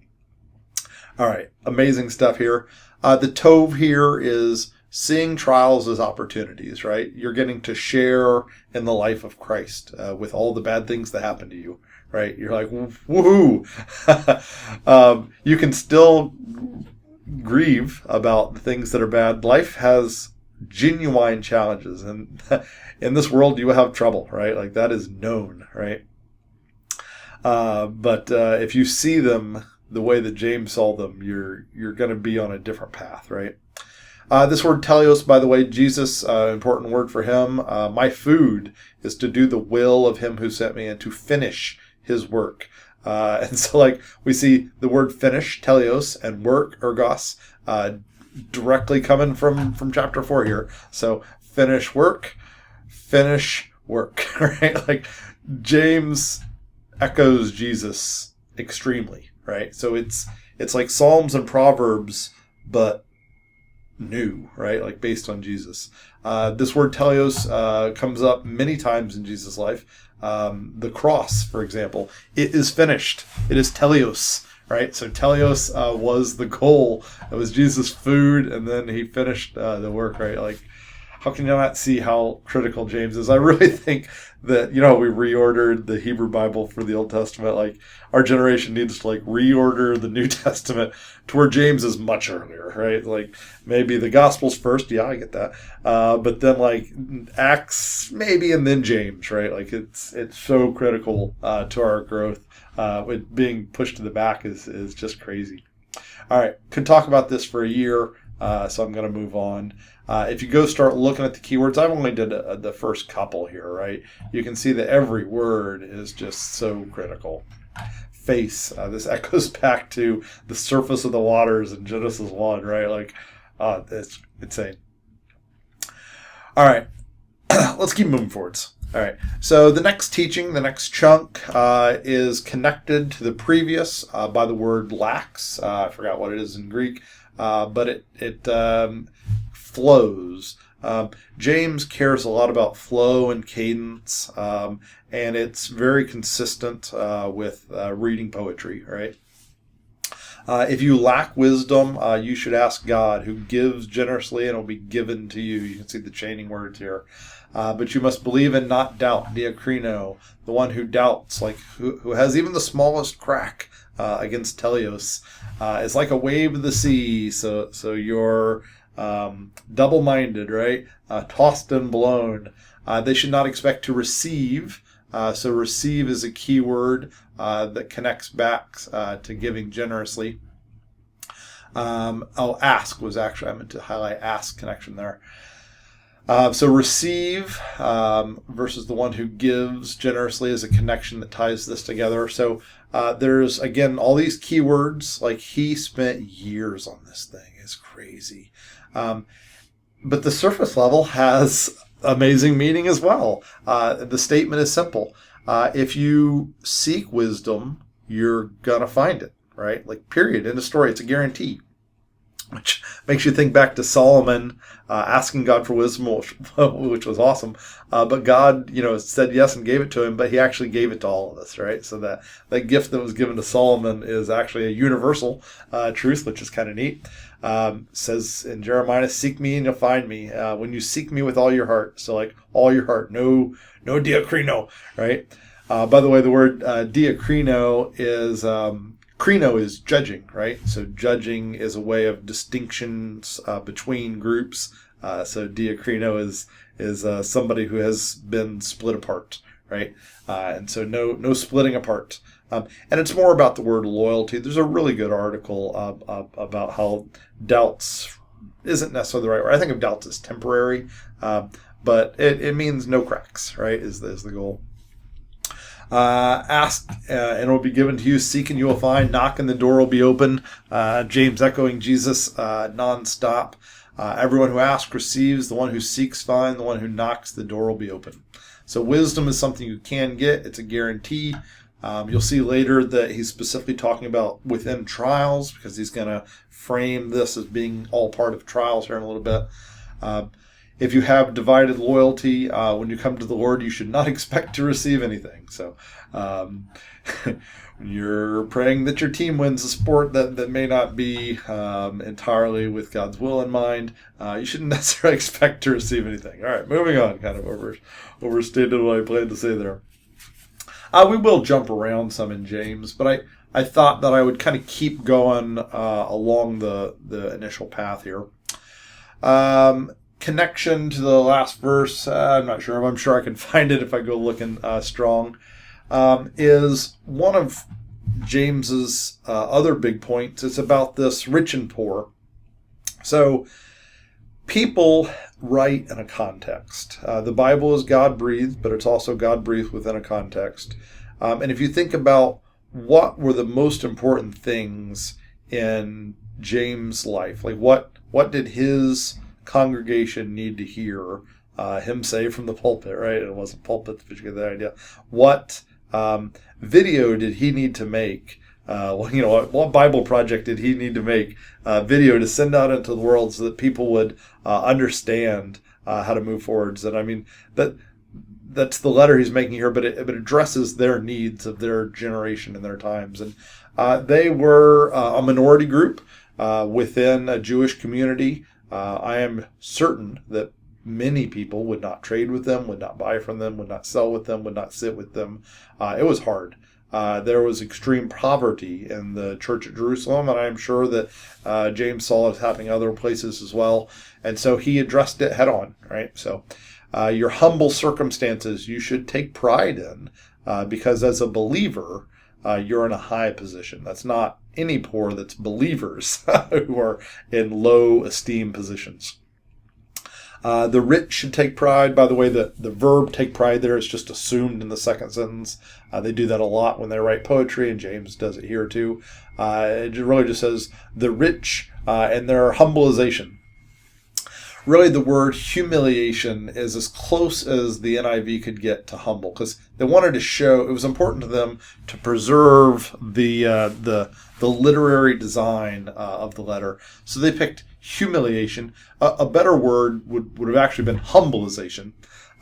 All right, amazing stuff here. The Tov here is seeing trials as opportunities, right? You're getting to share in the life of Christ with all the bad things that happen to you. Right? You're like, woohoo! You can still grieve about the things that are bad. Life has genuine challenges. And in this world, you will have trouble, right? That is known, right? But if you see them the way that James saw them, you're going to be on a different path, right? This word teleos, by the way, Jesus, important word for him. My food is to do the will of him who sent me and to finish his work. And so we see the word finish, teleos, and work, ergos, directly coming from chapter 4 here. So finish work, right? James echoes Jesus extremely, right? So it's like Psalms and Proverbs, but new, right? Based on Jesus. This word teleos comes up many times in Jesus' life. The cross, for example, it is finished. It is teleos, right? So teleos was the goal. It was Jesus' food, and then he finished the work, right? How can you not see how critical James is? I really think that, we reordered the Hebrew Bible for the Old Testament. Our generation needs to reorder the New Testament to where James is much earlier, right? Maybe the Gospels first. Yeah, I get that. But then Acts maybe, and then James, right? It's so critical to our growth. It being pushed to the back is just crazy. All right. Could talk about this for a year. So I'm going to move on. If you go start looking at the keywords, I've only did the first couple here, right? You can see that every word is just so critical. Face, this echoes back to the surface of the waters in Genesis 1, right? It's insane. All right, let's keep moving forwards. All right, so the next teaching, the next chunk is connected to the previous by the word lax. I forgot what it is in Greek. But it flows. James cares a lot about flow and cadence, and it's very consistent with reading poetry, right? If you lack wisdom, you should ask God, who gives generously and it will be given to you. You can see the chaining words here. But you must believe and not doubt, diakrino, the one who doubts, who has even the smallest crack against teleos, is like a wave of the sea. So you're double-minded, right? Tossed and blown. They should not expect to receive. So receive is a key word that connects back to giving generously. Ask was actually, I meant to highlight ask connection there. So receive versus the one who gives generously is a connection that ties this together. So there's, again, all these keywords, he spent years on this thing. It's crazy. But the surface level has amazing meaning as well. The statement is simple. If you seek wisdom, you're going to find it, right? Period. End of story. It's a guarantee. Which makes you think back to Solomon asking God for wisdom, which was awesome. But God, said yes and gave it to him, but he actually gave it to all of us, right? So that gift that was given to Solomon is actually a universal truth, which is kind of neat. Says in Jeremiah, seek me and you'll find me. When you seek me with all your heart. So like all your heart, no diakrino, right? By the way, the word diakrino is, krino is judging, right? So judging is a way of distinctions between groups. So diakrino is somebody who has been split apart, right? And so no splitting apart. And it's more about the word loyalty. There's a really good article about how doubts isn't necessarily the right word. I think of doubts as temporary, but it means no cracks, right? Is the goal. Ask and it will be given to you. Seek and you will find. Knock and the door will be open. James echoing Jesus nonstop. Everyone who asks receives. The one who seeks finds. The one who knocks, the door will be open. So wisdom is something you can get. It's a guarantee. You'll see later that he's specifically talking about within trials, because he's going to frame this as being all part of trials here in a little bit. If you have divided loyalty, when you come to the Lord, you should not expect to receive anything. So when you're praying that your team wins a sport that may not be entirely with God's will in mind, you shouldn't necessarily expect to receive anything. All right, moving on. Kind of overstated what I planned to say there. We will jump around some in James, but I thought that I would kind of keep going along the initial path here. Connection to the last verse, I'm not sure. I'm sure I can find it if I go looking strong, is one of James's other big points. It's about this rich and poor. So people write in a context. The Bible is God-breathed, but it's also God-breathed within a context. And if you think about what were the most important things in James' life, like what did his congregation need to hear him say from the pulpit, right? It wasn't pulpit, but you get the idea. What video did he need to make? What Bible project did he need to make video to send out into the world so that people would understand how to move forwards? And I mean, that's the letter he's making here, but it addresses their needs of their generation and their times. And they were a minority group within a Jewish community. I am certain that many people would not trade with them, would not buy from them, would not sell with them, would not sit with them. It was hard. There was extreme poverty in the church at Jerusalem, and I'm sure that James saw it happening other places as well. And so he addressed it head on, right? So your humble circumstances you should take pride in, because as a believer, you're in a high position. That's not any poor, that's believers who are in low esteem positions. The rich should take pride. By the way, the verb take pride there is just assumed in the second sentence. They do that a lot when they write poetry, and James does it here too. It really just says the rich and their humbleization. Really, the word humiliation is as close as the NIV could get to humble, because they wanted to show it was important to them to preserve the literary design of the letter. So they picked humiliation. A better word would have actually been humbleization.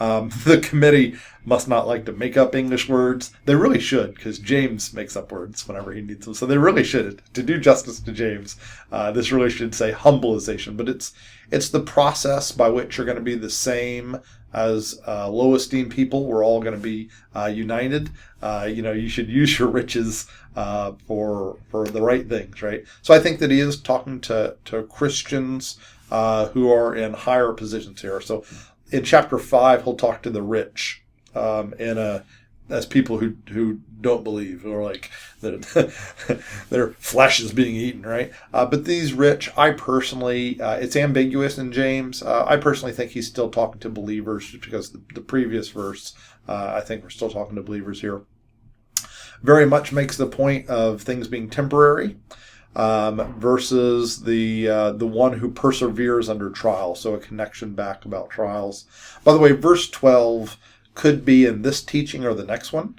The committee must not like to make up English words. They really should, because James makes up words whenever he needs them. So they really should. To do justice to James, this really should say humbleization. But it's the process by which you're going to be the same as low esteemed people. We're all going to be united. You should use your riches for the right things, right? So I think that he is talking to Christians who are in higher positions here. So in chapter 5, he'll talk to the rich as people who don't believe, or like their flesh is being eaten, right? But these rich, I personally, it's ambiguous in James. I personally think he's still talking to believers, just because the previous verse, I think we're still talking to believers here. Very much makes the point of things being temporary. Versus the one who perseveres under trial. So a connection back about trials. By the way, verse 12 could be in this teaching or the next one.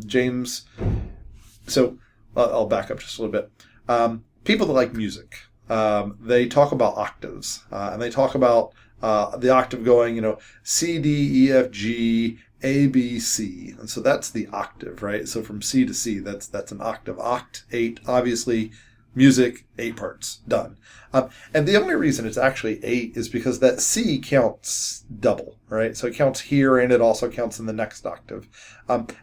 James, so I'll back up just a little bit. People that like music, they talk about octaves, and they talk about the octave going, C, D, E, F, G, A, B, C. And so that's the octave, right? So from C to C, that's an octave. Oct, 8, obviously Music, 8 parts, done. And the only reason it's actually 8 is because that C counts double, right? So it counts here and it also counts in the next octave.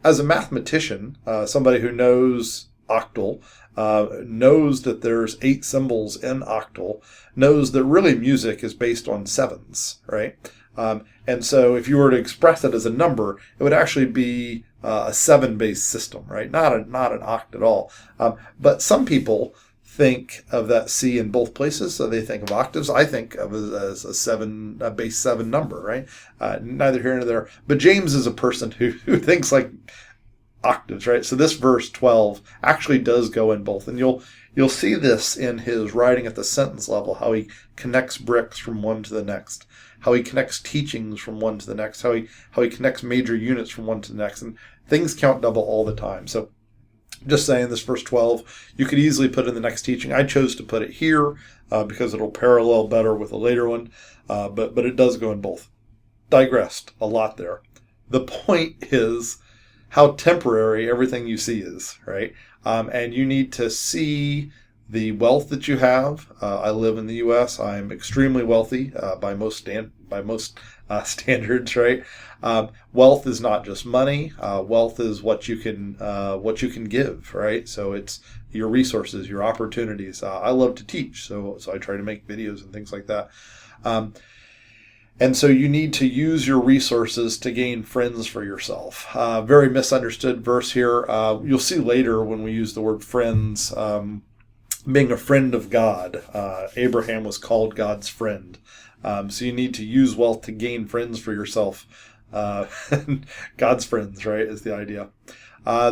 As a mathematician, somebody who knows octal, knows that there's 8 symbols in octal, knows that really music is based on sevens, right? And so if you were to express it as a number, it would actually be a 7-based system, right? Not an oct at all. But some people think of that C in both places, so they think of octaves. I think of it as a base 7 number, right? Neither here nor there. But James is a person who thinks like octaves, right? So this verse 12 actually does go in both, and you'll see this in his writing at the sentence level, how he connects bricks from one to the next, how he connects teachings from one to the next, how he connects major units from one to the next, and things count double all the time. So just saying, this verse 12, you could easily put in the next teaching. I chose to put it here because it'll parallel better with a later one, but it does go in both. Digressed a lot there. The point is how temporary everything you see is, right? And you need to see the wealth that you have. I live in the U.S. I'm extremely wealthy by most standards, right? Wealth is not just money. Wealth is what you can give, right? So it's your resources, your opportunities. I love to teach, so I try to make videos and things like that. And so you need to use your resources to gain friends for yourself. Very misunderstood verse here. You'll see later when we use the word friends, being a friend of God. Abraham was called God's friend. So you need to use wealth to gain friends for yourself. God's friends, right, is the idea.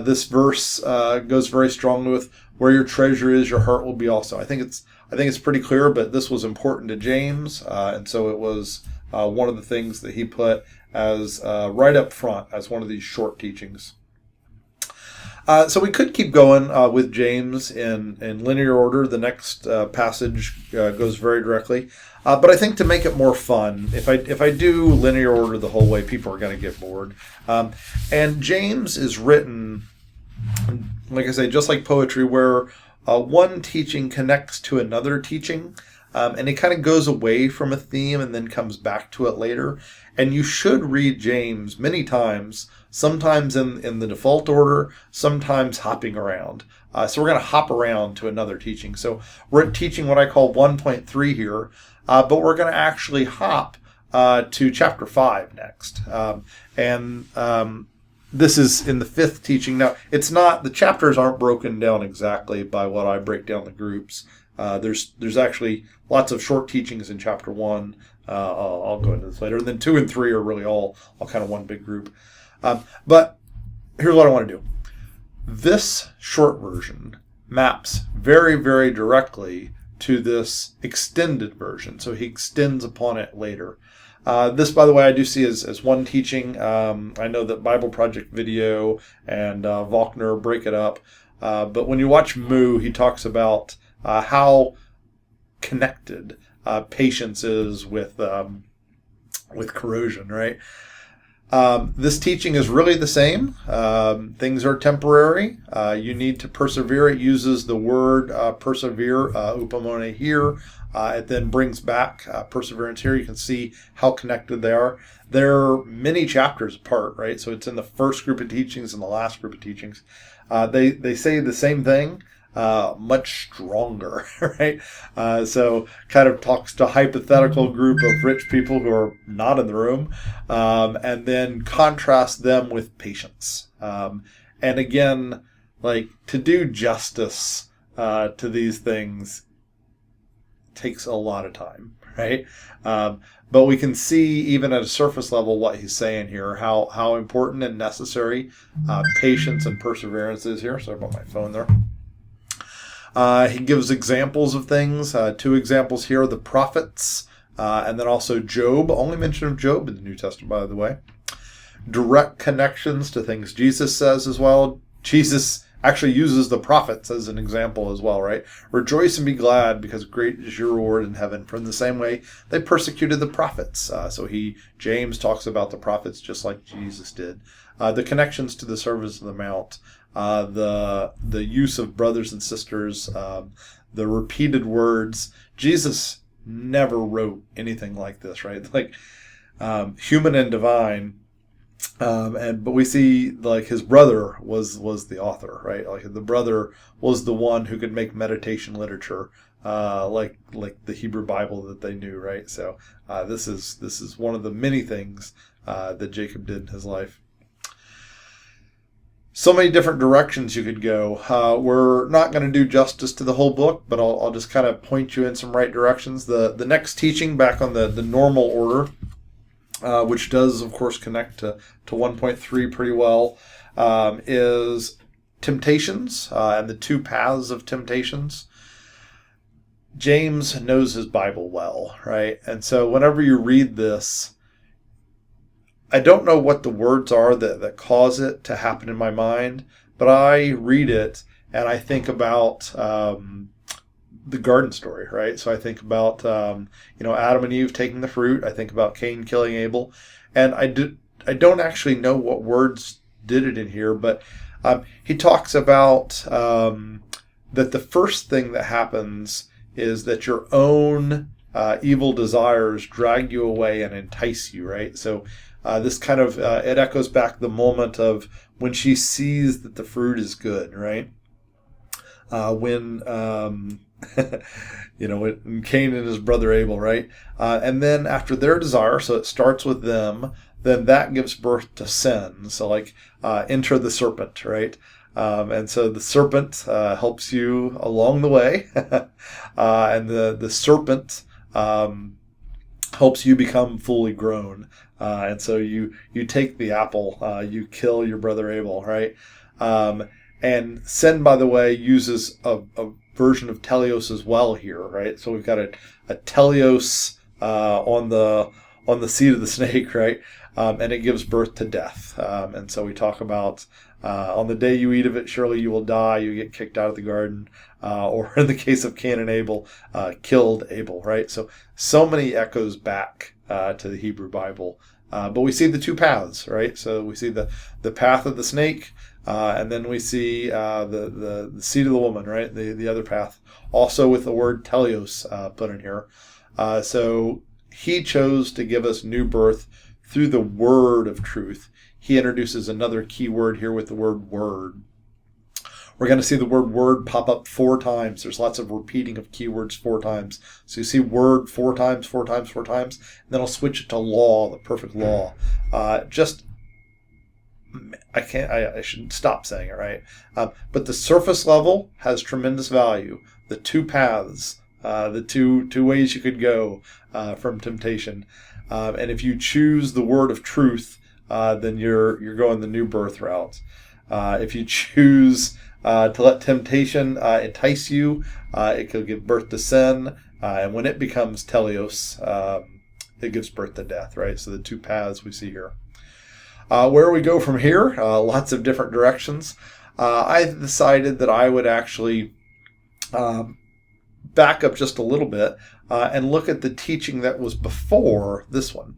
This verse goes very strongly with where your treasure is, your heart will be also. I think it's pretty clear, but this was important to James, and so it was one of the things that he put as right up front as one of these short teachings. So we could keep going with James in linear order. The next passage goes very directly. But I think to make it more fun, if I do linear order the whole way, people are going to get bored. And James is written, like I say, just like poetry, where one teaching connects to another teaching. And it kind of goes away from a theme and then comes back to it later. And you should read James many times, sometimes in the default order, sometimes hopping around. So we're going to hop around to another teaching. So we're at teaching what I call 1.3 here, but we're going to actually hop to chapter 5 next. This is in the 5th teaching. Now, it's not, the chapters aren't broken down exactly by what I break down the groups. There's actually lots of short teachings in chapter 1. I'll go into this later. And then 2 and 3 are really all kind of one big group. But here's what I want to do. This short version maps very, very directly to this extended version. So he extends upon it later. This, by the way, I do see as one teaching. I know that Bible Project Video and Faulkner break it up. But when you watch Moo, he talks about how connected patience is with corrosion, right? This teaching is really the same. Things are temporary. You need to persevere. It uses the word persevere, upomone here. It then brings back perseverance here. You can see how connected they are. They're many chapters apart, right? So it's in the first group of teachings and the last group of teachings. They say the same thing, much stronger, right? So kind of talks to a hypothetical group of rich people who are not in the room, and then contrast them with patience. And again, like, to do justice to these things takes a lot of time, right? But we can see even at a surface level what he's saying here, how important and necessary patience and perseverance is here. Sorry about my phone there. He gives examples of things. 2 examples here, the prophets, and then also Job. Only mention of Job in the New Testament, by the way. Direct connections to things Jesus says as well. Jesus actually uses the prophets as an example as well, right? Rejoice and be glad, because great is your reward in heaven. For in the same way they persecuted the prophets. James talks about the prophets just like Jesus did. The connections to the Sermon on the Mount, the use of brothers and sisters, the repeated words. Jesus never wrote anything like this, right? Like human and divine. But we see like his brother was the author, right? Like the brother was the one who could make meditation literature, like the Hebrew Bible that they knew, right? So this is one of the many things that Jacob did in his life. So many different directions you could go. We're not going to do justice to the whole book, but I'll just kind of point you in some right directions. The next teaching, back on the normal order, which does, of course, connect to 1.3 pretty well, is temptations and the two paths of temptations. James knows his Bible well, right? And so whenever you read this, I don't know what the words are that cause it to happen in my mind, but I read it and I think about the garden story, right? So I think about Adam and Eve taking the fruit. I think about Cain killing Abel, and I don't actually know what words did it in here, but he talks about that the first thing that happens is that your own evil desires drag you away and entice you, right? So this kind of it echoes back the moment of when she sees that the fruit is good, right? When Cain and his brother Abel, right? And then after their desire, so it starts with them, then that gives birth to sin. So like enter the serpent, right? And so the serpent helps you along the way, and the serpent helps you become fully grown. And so you take the apple, you kill your brother Abel, right? And sin, by the way, uses a version of teleos as well here, right? So we've got a teleos on the seed of the snake, right? And it gives birth to death. And so we talk about on the day you eat of it, surely you will die. You get kicked out of the garden. Or in the case of Cain and Abel, killed Abel, right? So many echoes back to the Hebrew Bible. But we see the two paths, right? So we see the path of the snake, and then we see the seed of the woman, right? The other path, also with the word teleos put in here. So he chose to give us new birth through the word of truth. He introduces another key word here with the word word. We're going to see the word pop up 4 times. There's lots of repeating of keywords 4 times. So you see word 4 times, 4 times, 4 times. And then I'll switch it to law, the perfect law. I shouldn't stop saying it, right? But the surface level has tremendous value. The two paths, the two ways you could go from temptation. And if you choose the word of truth, then you're going the new birth route. If you choose to let temptation entice you, it could give birth to sin, and when it becomes teleos, it gives birth to death, right? So the two paths we see here. Where we go from here, lots of different directions. I decided that I would actually back up just a little bit and look at the teaching that was before this one.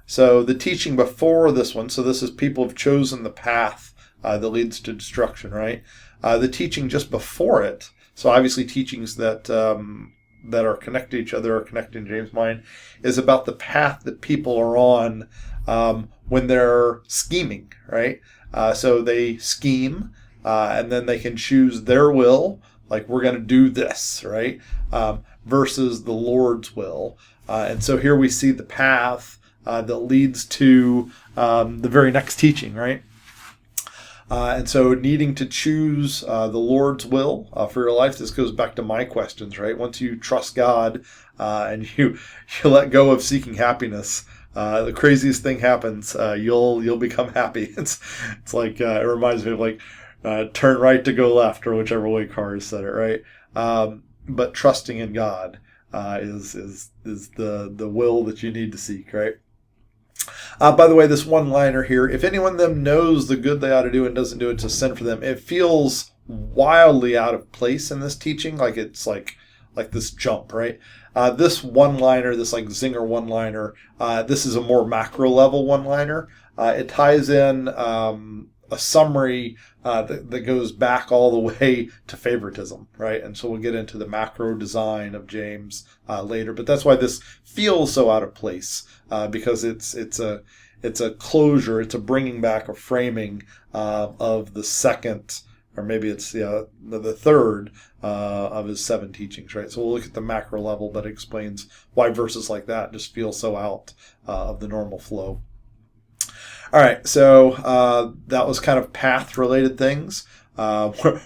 So the teaching before this one, so this is people have chosen the path that leads to destruction, right? The teaching just before it, so obviously teachings that are connected to each other, are connected in James' mind, is about the path that people are on when they're scheming, right? So they scheme, and then they can choose their will, like we're going to do this, right? Versus the Lord's will. And so here we see the path that leads to the very next teaching, right? And so needing to choose the Lord's will for your life, this goes back to my questions, right? Once you trust God and you let go of seeking happiness, the craziest thing happens. You'll become happy. It's like it reminds me of like turn right to go left, or whichever way cars said it, right? But trusting in God is the will that you need to seek, right? By the way, this one-liner here, if anyone of them knows the good they ought to do and doesn't do it, it's a sin for them. It feels wildly out of place in this teaching. Like it's like this jump, right? This one-liner, this like zinger one-liner, this is a more macro level one-liner. It ties in a summary that goes back all the way to favoritism, right? And so we'll get into the macro design of James later. But that's why this feels so out of place, because it's a closure, it's a bringing back, a framing of the second, or maybe it's the third of his 7 teachings, right? So we'll look at the macro level, but it explains why verses like that just feel so out of the normal flow. All right, so that was kind of path-related things. Where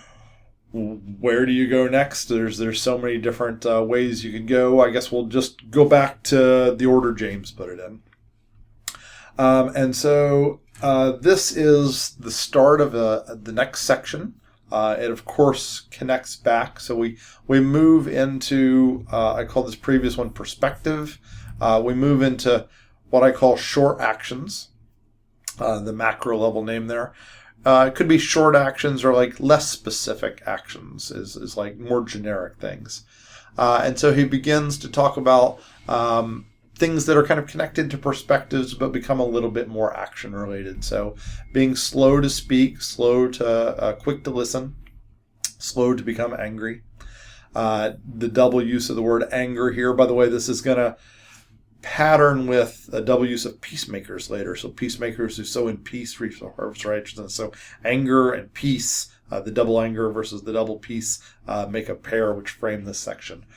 do you go next? There's so many different ways you can go. I guess we'll just go back to the order James put it in. And so this is the start of the next section. It, of course, connects back. So we move into, I call this previous one perspective. We move into what I call short actions. The macro level name there. It could be short actions or like less specific actions is like more generic things. And so he begins to talk about things that are kind of connected to perspectives but become a little bit more action related. So being slow to speak, quick to listen, slow to become angry. The double use of the word anger here, by the way, this is going to pattern with a double use of peacemakers later. So peacemakers who sow in peace reap the harvest of righteousness. So anger and peace, the double anger versus the double peace, make a pair which frame this section.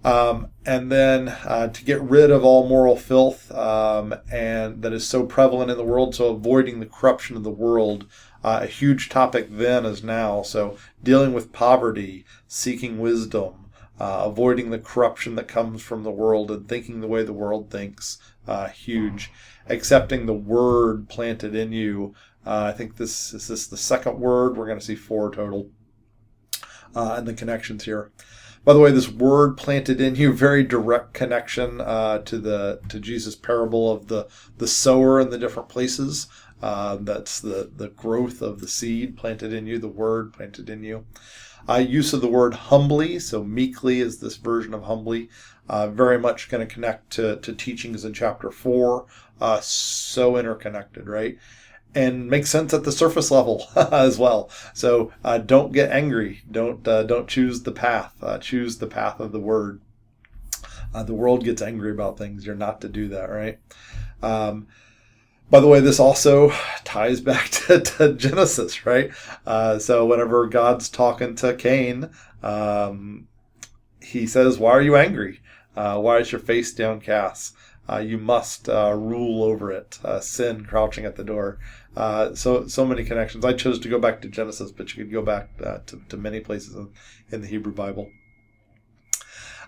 And then to get rid of all moral filth and that is so prevalent in the world, so avoiding the corruption of the world, a huge topic then as now. So dealing with poverty, seeking wisdom, avoiding the corruption that comes from the world and thinking the way the world thinks, huge. Accepting the word planted in you. I think this is the second word. We're going to see 4 total. And the connections here. By the way, this word planted in you, very direct connection to Jesus' parable of the sower in the different places. That's the growth of the seed planted in you, the word planted in you. Use of the word humbly, so meekly is this version of humbly, very much going to connect to teachings in chapter 4, so interconnected, right? And makes sense at the surface level as well. So don't get angry. Don't choose the path. Choose the path of the word. The world gets angry about things. You're not to do that, right? By the way, this also ties back to Genesis, right? So whenever God's talking to Cain, he says, "Why are you angry? Why is your face downcast? You must rule over it. Sin crouching at the door." So many connections. I chose to go back to Genesis, but you could go back to many places in the Hebrew Bible.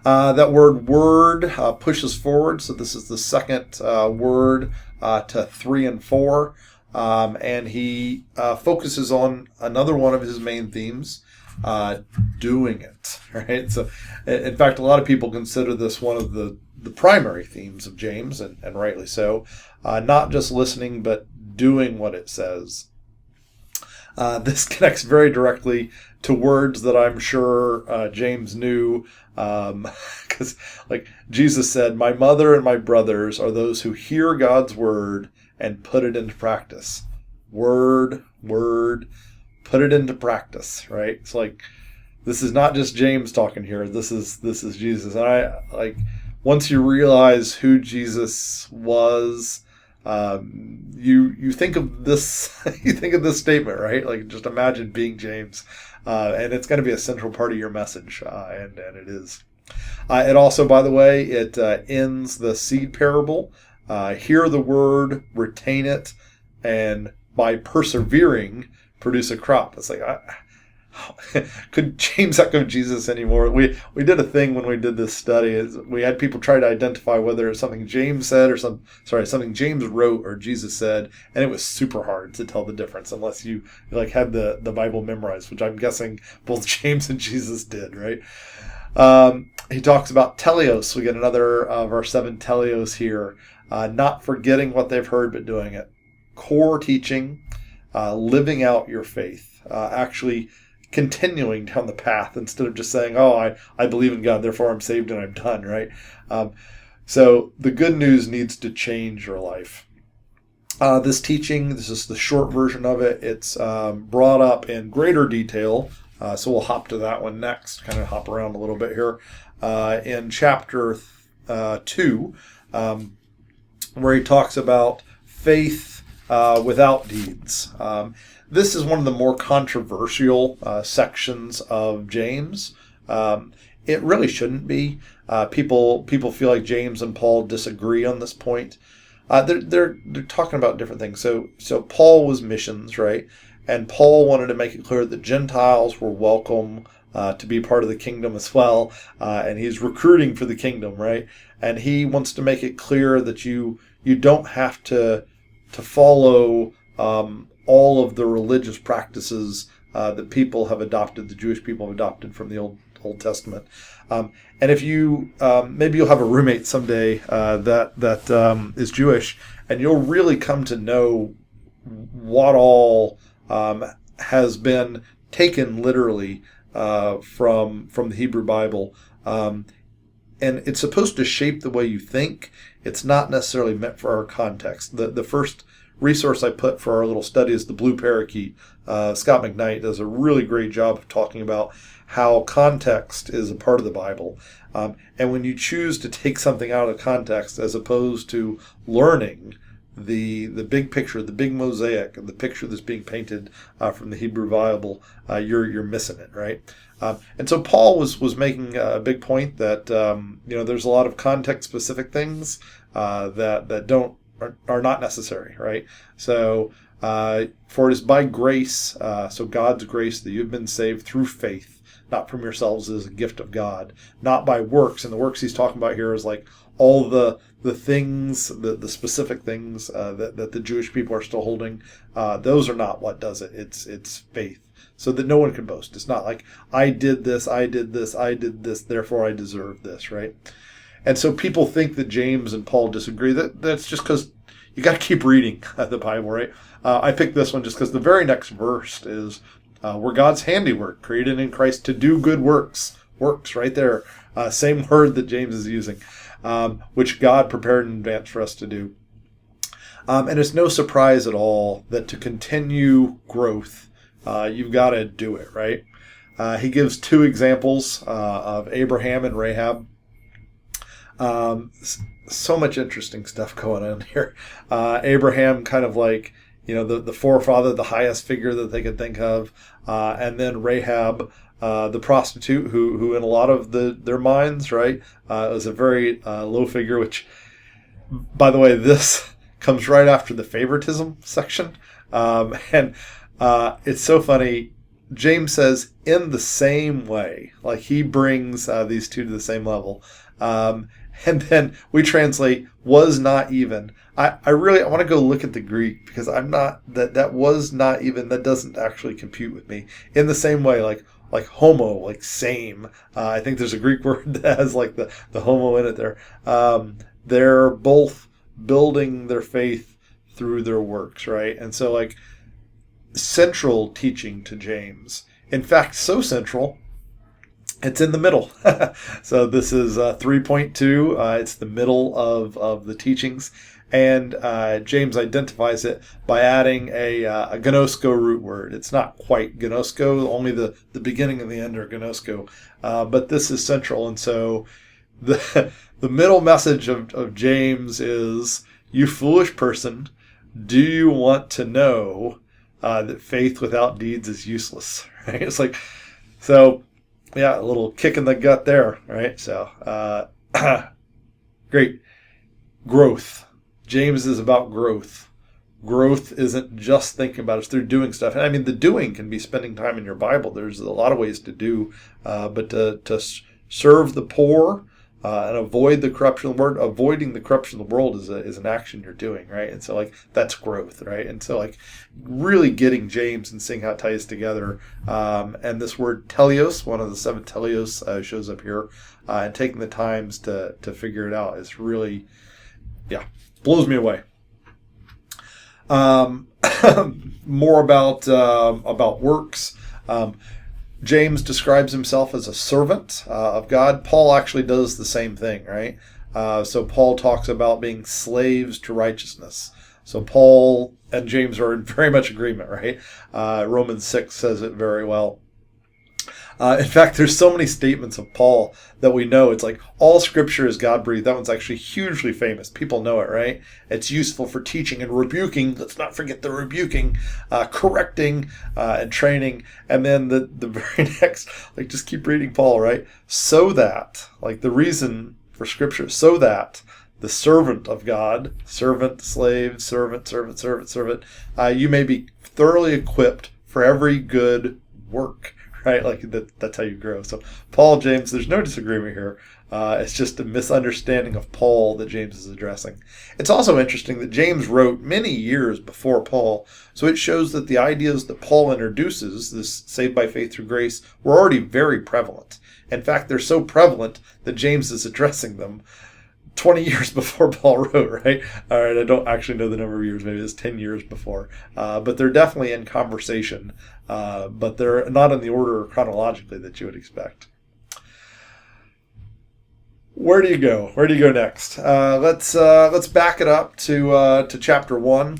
That word pushes forward. So this is the second word to 3 and 4. And he focuses on another one of his main themes, doing it. Right. So in fact, a lot of people consider this one of the primary themes of James, and rightly so. Not just listening, but doing what it says. This connects very directly to words that I'm sure James knew, because like Jesus said, "My mother and my brothers are those who hear God's word and put it into practice." Word, put it into practice, right? It's like, this is not just James talking here. This is Jesus. And I like, once you realize who Jesus was, you think of this, you think of this statement, right? Like, just imagine being James, and it's going to be a central part of your message, and it is. It also, by the way, it ends the seed parable. Hear the word, retain it, and by persevering, produce a crop. It's like, could James echo Jesus anymore? We did a thing when we did this study. Is we had people try to identify whether it's something James said or something James wrote or Jesus said, and it was super hard to tell the difference unless you like had the Bible memorized, which I'm guessing both James and Jesus did, right? He talks about teleos. We get another of our 7 teleos here. Not forgetting what they've heard, but doing it. Core teaching, living out your faith, actually continuing down the path instead of just saying, oh, I believe in God, therefore I'm saved and I'm done, right? So the good news needs to change your life. This teaching, this is the short version of it. It's brought up in greater detail. So we'll hop to that one next, kind of hop around a little bit here. In chapter 2, where he talks about faith without deeds. This is one of the more controversial sections of James. It really shouldn't be. People feel like James and Paul disagree on this point. They're talking about different things. So Paul was missions, right? And Paul wanted to make it clear that Gentiles were welcome to be part of the kingdom as well. And he's recruiting for the kingdom, right? And he wants to make it clear that you don't have to follow all of the religious practices that people have adopted, the Jewish people have adopted from the Old Testament. And if you maybe you'll have a roommate someday that is Jewish, and you'll really come to know what all has been taken literally from the Hebrew Bible. And it's supposed to shape the way you think. It's not necessarily meant for our context. The first resource I put for our little study is the Blue Parakeet. Scott McKnight does a really great job of talking about how context is a part of the Bible. And when you choose to take something out of context as opposed to learning the big picture, the big mosaic, the picture that's being painted from the Hebrew Bible, you're missing it, right? And so Paul was making a big point that there's a lot of context-specific things that are not necessary, right? So for it is by grace, so God's grace, that you've been saved through faith, not from yourselves, as a gift of God, not by works. And the works he's talking about here is like all the things, the specific things that the Jewish people are still holding. Those are not what does it. It's faith, so that no one can boast. It's not like I did this, therefore I deserve this, right? And so people think that James and Paul disagree. That's just because you got to keep reading the Bible, right? I picked this one just because the very next verse is we're God's handiwork, created in Christ to do good works. Works, right there. Same word that James is using, which God prepared in advance for us to do. And it's no surprise at all that to continue growth, you've got to do it, right? He gives two examples of Abraham and Rahab. So much interesting stuff going on here. Abraham, kind of like, the forefather, the highest figure that they could think of. And then Rahab, the prostitute, who in a lot of their minds, right, was a very low figure, which, by the way, this comes right after the favoritism section. And it's so funny. James says, in the same way, like he brings these two to the same level. And then we translate was not even. I want to go look at the Greek, because I'm not, that was not even, that doesn't actually compute with me. In the same way, like homo, like same. I think there's a Greek word that has like the homo in it there. They're both building their faith through their works, right? And so like central teaching to James. In fact, so central, it's in the middle. So this is 3.2. It's the middle of the teachings. And James identifies it by adding a gnosko root word. It's not quite gnosko, only the beginning and the end are gnosko. But this is central. And so the middle message of James is, you foolish person, do you want to know that faith without deeds is useless? Right? It's like, so yeah, a little kick in the gut there, right? So great. Growth. James is about growth. Growth isn't just thinking about it, it's through doing stuff. And I mean, the doing can be spending time in your Bible. There's a lot of ways to do, but to serve the poor and avoid the corruption of the world. Avoiding the corruption of the world is an action you're doing, right? And so like that's growth, right? And so like really getting James and seeing how it ties together. And this word teleos, one of the 7 teleos, shows up here, and taking the times to figure it out is really, blows me away. More about works. James describes himself as a servant of God. Paul actually does the same thing, right? So Paul talks about being slaves to righteousness. So Paul and James are in very much agreement, right? Romans 6 says it very well. In fact, there's so many statements of Paul that we know. It's like all scripture is God-breathed. That one's actually hugely famous. People know it, right? It's useful for teaching and rebuking. Let's not forget the rebuking, correcting, and training. And then the very next, like just keep reading Paul, right? So that, like the reason for scripture, so that the servant of God, servant, slave, servant, you may be thoroughly equipped for every good work. Right, like that's how you grow. So Paul, James, there's no disagreement here. It's just a misunderstanding of Paul that James is addressing. It's also interesting that James wrote many years before Paul, so it shows that the ideas that Paul introduces, this saved by faith through grace, were already very prevalent. In fact, they're so prevalent that James is addressing them 20 years before Paul wrote, right? All right, I don't actually know the number of years. Maybe it's 10 years before. But they're definitely in conversation. But they're not in the order chronologically that you would expect. Where do you go? Where do you go next? Let's back it up to chapter 1.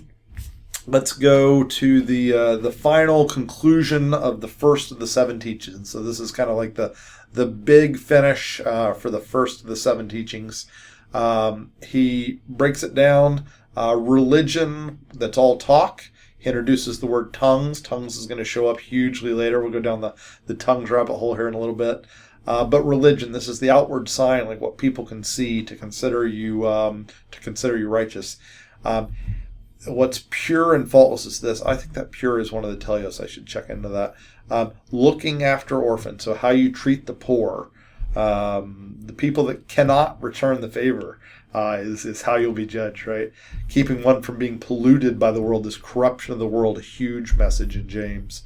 Let's go to the final conclusion of the first of the 7 teachings. So this is kind of like the big finish for the first of the 7 teachings. He breaks it down. Religion, that's all talk. He introduces the word tongues. Tongues is going to show up hugely later. We'll go down the tongues rabbit hole here in a little bit. But religion, this is the outward sign, like what people can see to consider you righteous. What's pure and faultless is this. I think that pure is one of the telios. I should check into that. Looking after orphans, so how you treat the poor. The people that cannot return the favor is how you'll be judged, right? Keeping one from being polluted by the world, this corruption of the world, a huge message in James.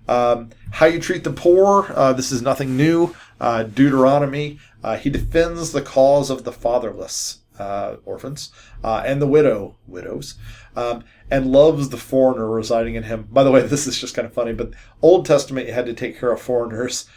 How you treat the poor, this is nothing new. Deuteronomy, he defends the cause of the fatherless, orphans, and the widows, and loves the foreigner residing in him. By the way, this is just kind of funny, but Old Testament, you had to take care of foreigners.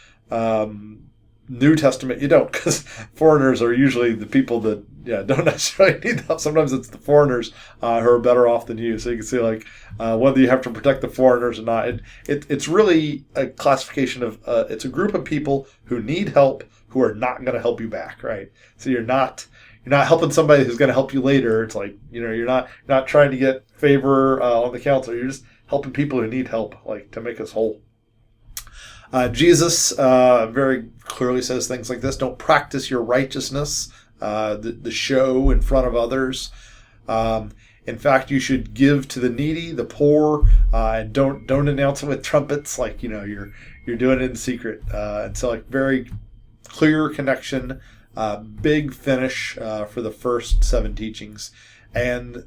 New Testament, you don't, because foreigners are usually the people that don't necessarily need help. Sometimes it's the foreigners who are better off than you. So you can see whether you have to protect the foreigners or not. It's really a classification of it's a group of people who need help who are not going to help you back, right? So you're not helping somebody who's going to help you later. It's like you're not trying to get favor on the council. You're just helping people who need help, like to make us whole. Jesus very clearly says things like this: don't practice your righteousness, the show in front of others. In fact, you should give to the needy, the poor, and don't announce it with trumpets, like you're doing it in secret. And so, like, very clear connection, big finish for the first 7 teachings, and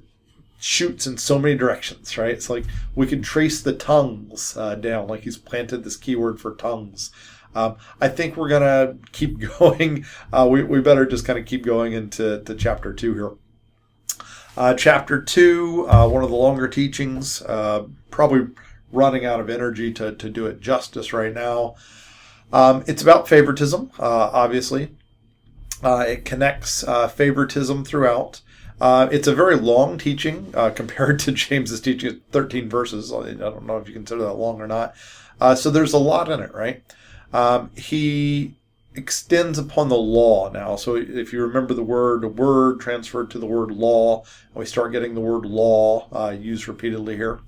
shoots in so many directions, right? It's like we could trace the tongues down, like he's planted this keyword for tongues. I think we're gonna keep going. We better just kind of keep going into chapter 2 here. Chapter 2, one of the longer teachings, probably running out of energy to do it justice right now. It's about favoritism, obviously. It connects favoritism throughout. It's a very long teaching compared to James's teaching, 13 verses. I don't know if you consider that long or not. So there's a lot in it, right? He extends upon the law now. So if you remember the word transferred to the word law, and we start getting the word law used repeatedly here.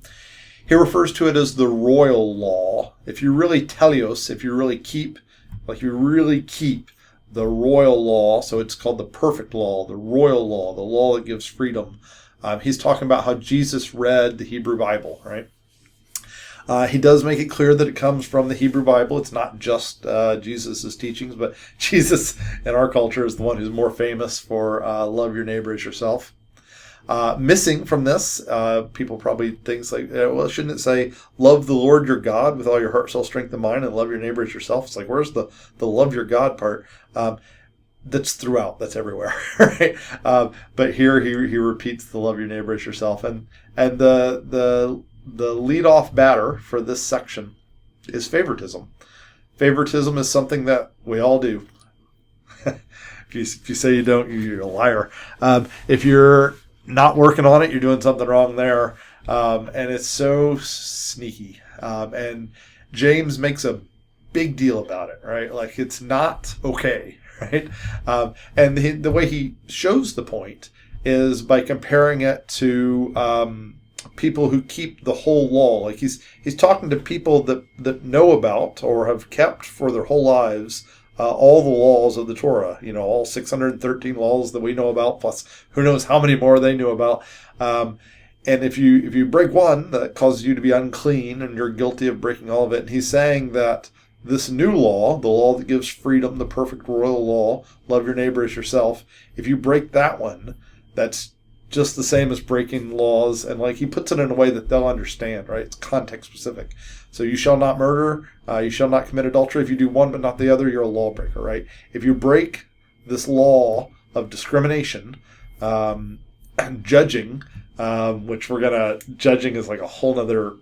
He refers to it as the royal law. If you really telios, if you really keep the royal law, so it's called the perfect law, the royal law, the law that gives freedom. He's talking about how Jesus read the Hebrew Bible, right? He does make it clear that it comes from the Hebrew Bible. It's not just Jesus' teachings, but Jesus in our culture is the one who's more famous for love your neighbor as yourself. Missing from this, people probably think like, well, shouldn't it say, love the Lord your God with all your heart, soul, strength, and mind, and love your neighbor as yourself? It's like, where's the love your God part? That's throughout. That's everywhere, right? But here he repeats the love your neighbor as yourself. And the lead-off batter for this section is favoritism. favoritism is something that we all do. If you say you don't, you're a liar. If you're not working on it, you're doing something wrong there. And it's so sneaky. And James makes a big deal about it, right? Like, it's not okay, right? And the way he shows the point is by comparing it to people who keep the whole law. Like, he's talking to people that know about or have kept for their whole lives all the laws of the Torah, all 613 laws that we know about, plus who knows how many more they knew about. And if you break one, that causes you to be unclean, and you're guilty of breaking all of it. And he's saying that this new law, the law that gives freedom, the perfect royal law, love your neighbor as yourself, if you break that one, that's just the same as breaking laws. And like, he puts it in a way that they'll understand, right? It's context specific. So you shall not murder, you shall not commit adultery. If you do one but not the other, you're a lawbreaker, right? If you break this law of discrimination, and judging, which judging is like a whole nother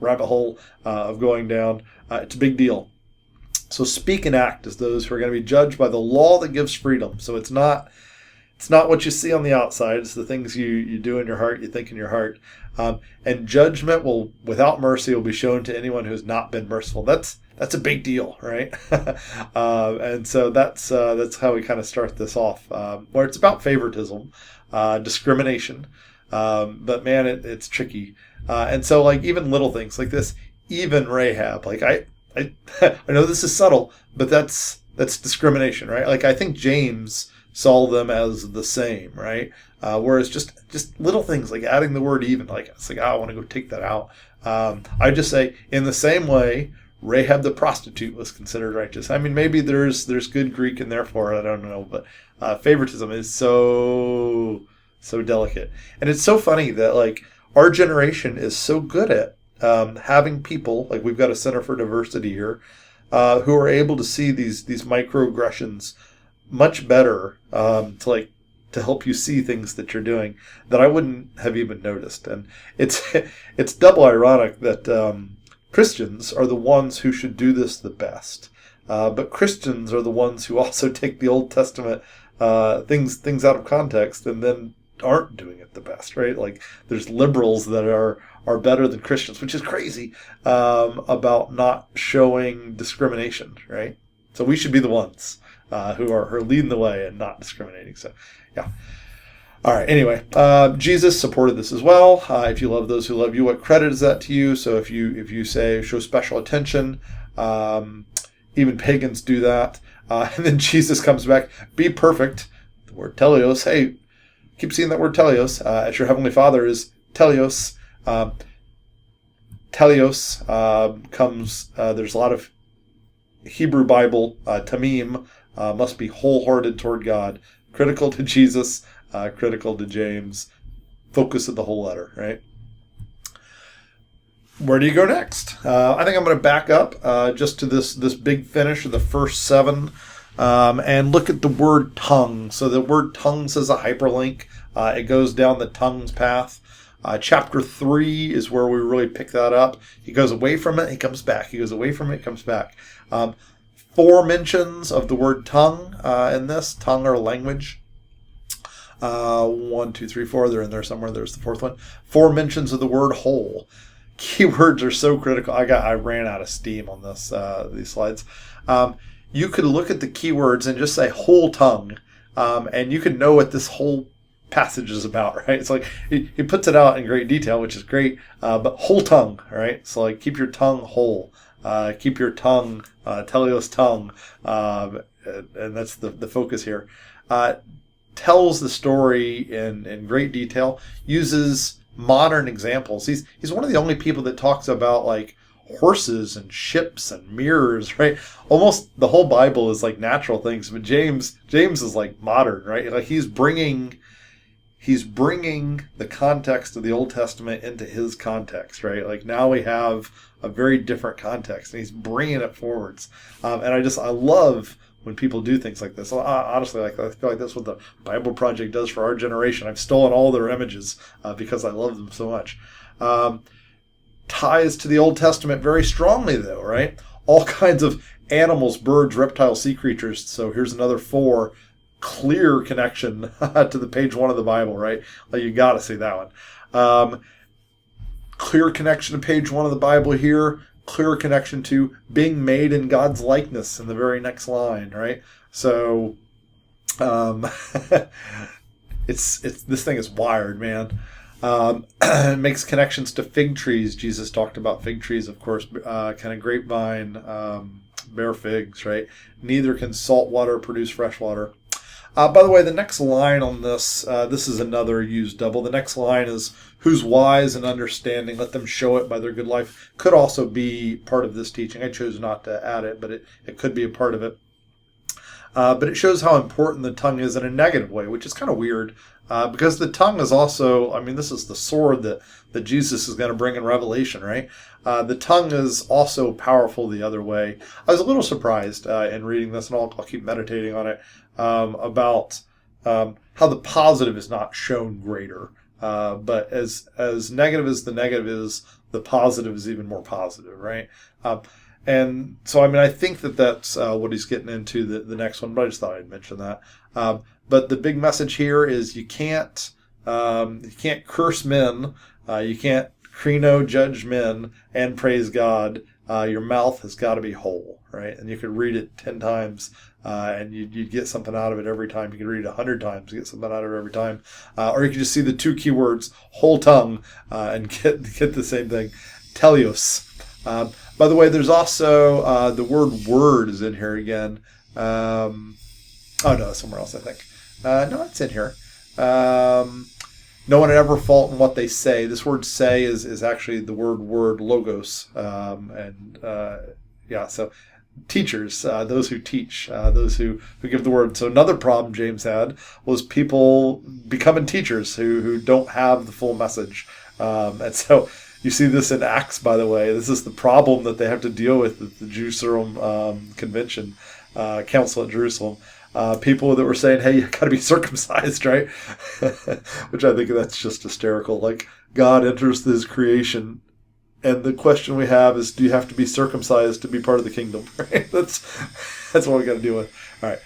rabbit hole of going down. It's a big deal. So speak and act as those who are going to be judged by the law that gives freedom. So it's not what you see on the outside. It's the things you do in your heart, you think in your heart. And judgment without mercy will be shown to anyone who has not been merciful. That's a big deal, right? And so that's how we kind of start this off, where it's about favoritism, discrimination. But man, it's tricky. And so, like, even little things like this, even Rahab, like I know this is subtle, but that's discrimination, right? Like, I think James saw them as the same, right? Whereas just little things like adding the word even, like, it's like, I want to go take that out. I just say, in the same way, Rahab the prostitute was considered righteous. I mean, maybe there's good Greek in there for it, I don't know, but favoritism is so delicate. And it's so funny that, like, our generation is so good at having people, like, we've got a Center for Diversity here, who are able to see these microaggressions much better, to help you see things that you're doing that I wouldn't have even noticed. And it's double ironic that Christians are the ones who should do this the best, but Christians are the ones who also take the Old Testament things out of context and then aren't doing it the best, right? Like, there's liberals that are better than Christians, which is crazy, about not showing discrimination, right? So we should be the ones who are leading the way and not discriminating. So, yeah. All right. Anyway, Jesus supported this as well. If you love those who love you, what credit is that to you? So if you say show special attention, even pagans do that. And then Jesus comes back, be perfect. The word teleos. Hey, keep seeing that word teleos. As your heavenly Father is teleos. Teleos comes. There's a lot of Hebrew Bible tamim. Must be wholehearted toward God. Critical to Jesus. Critical to James. Focus of the whole letter, right? Where do you go next? I think I'm going to back up just to this big finish of the first 7 and look at the word tongue. So the word tongues is a hyperlink. It goes down the tongues path. Chapter 3 is where we really pick that up. He goes away from it, he comes back. He goes away from it, comes back. 4 mentions of the word tongue in this, tongue or language. 1, 2, 3, 4. They're in there somewhere. There's the 4th one. 4 mentions of the word whole. Keywords are so critical. I ran out of steam on this these slides. You could look at the keywords and just say whole tongue, and you could know what this whole passage is about, right? It's like he puts it out in great detail, which is great, but whole tongue, right? So, like, keep your tongue whole. Keep your tongue, teleos tongue, and that's the focus here. Tells the story in great detail, uses modern examples. He's one of the only people that talks about, like, horses and ships and mirrors, right? Almost the whole Bible is like natural things, but James is like modern, right? Like, he's bringing the context of the Old Testament into his context, right? Like, now we have a very different context, and he's bringing it forwards. And I love when people do things like this. Honestly, like, I feel like that's what the Bible Project does for our generation. I've stolen all their images because I love them so much. Ties to the Old Testament very strongly, though, right? all kinds of animals, birds, reptiles, sea creatures. So here's another 4. Clear connection to the page 1 of the Bible, right? Like, you got to see that one. Clear connection to page 1 of the Bible here. Clear connection to being made in God's likeness in the very next line, right? So, it's this thing is wired, man. It makes connections to fig trees. Jesus talked about fig trees, of course, kind of grapevine, bear figs, right? Neither can salt water produce fresh water. By the way, the next line on this, this is another used double. The next line is, who's wise and understanding, let them show it by their good life. Could also be part of this teaching. I chose not to add it, but it could be a part of it. But it shows how important the tongue is in a negative way, which is kind of weird, because the tongue is also, I mean, this is the sword that Jesus is going to bring in Revelation, right? The tongue is also powerful the other way. I was a little surprised in reading this, and I'll keep meditating on it, about how the positive is not shown greater. But as negative as the negative is, the positive is even more positive, right? And so, I mean, I think that's what he's getting into the next one, but I just thought I'd mention that. But the big message here is you can't curse men, you can't judge men and praise God. Your mouth has got to be whole, right? And you could read it 10 times, and you'd get something out of it every time. You could read it 100 times, get something out of it every time. Or you could just see the 2 key words, whole tongue, and get the same thing, teleos. By the way, there's also the word is in here again. Oh, no, somewhere else, I think. No, it's in here. No one at ever fault in what they say. This word say is actually the word logos. So teachers, those who teach, those who give the word. So another problem James had was people becoming teachers who don't have the full message. And so you see this in Acts, by the way. This is the problem that they have to deal with at the Jerusalem Convention, Council at Jerusalem. People that were saying, hey, you got to be circumcised, right? Which I think that's just hysterical. Like, God enters his creation, and the question we have is, do you have to be circumcised to be part of the kingdom? Right? That's what we got to deal with. All right.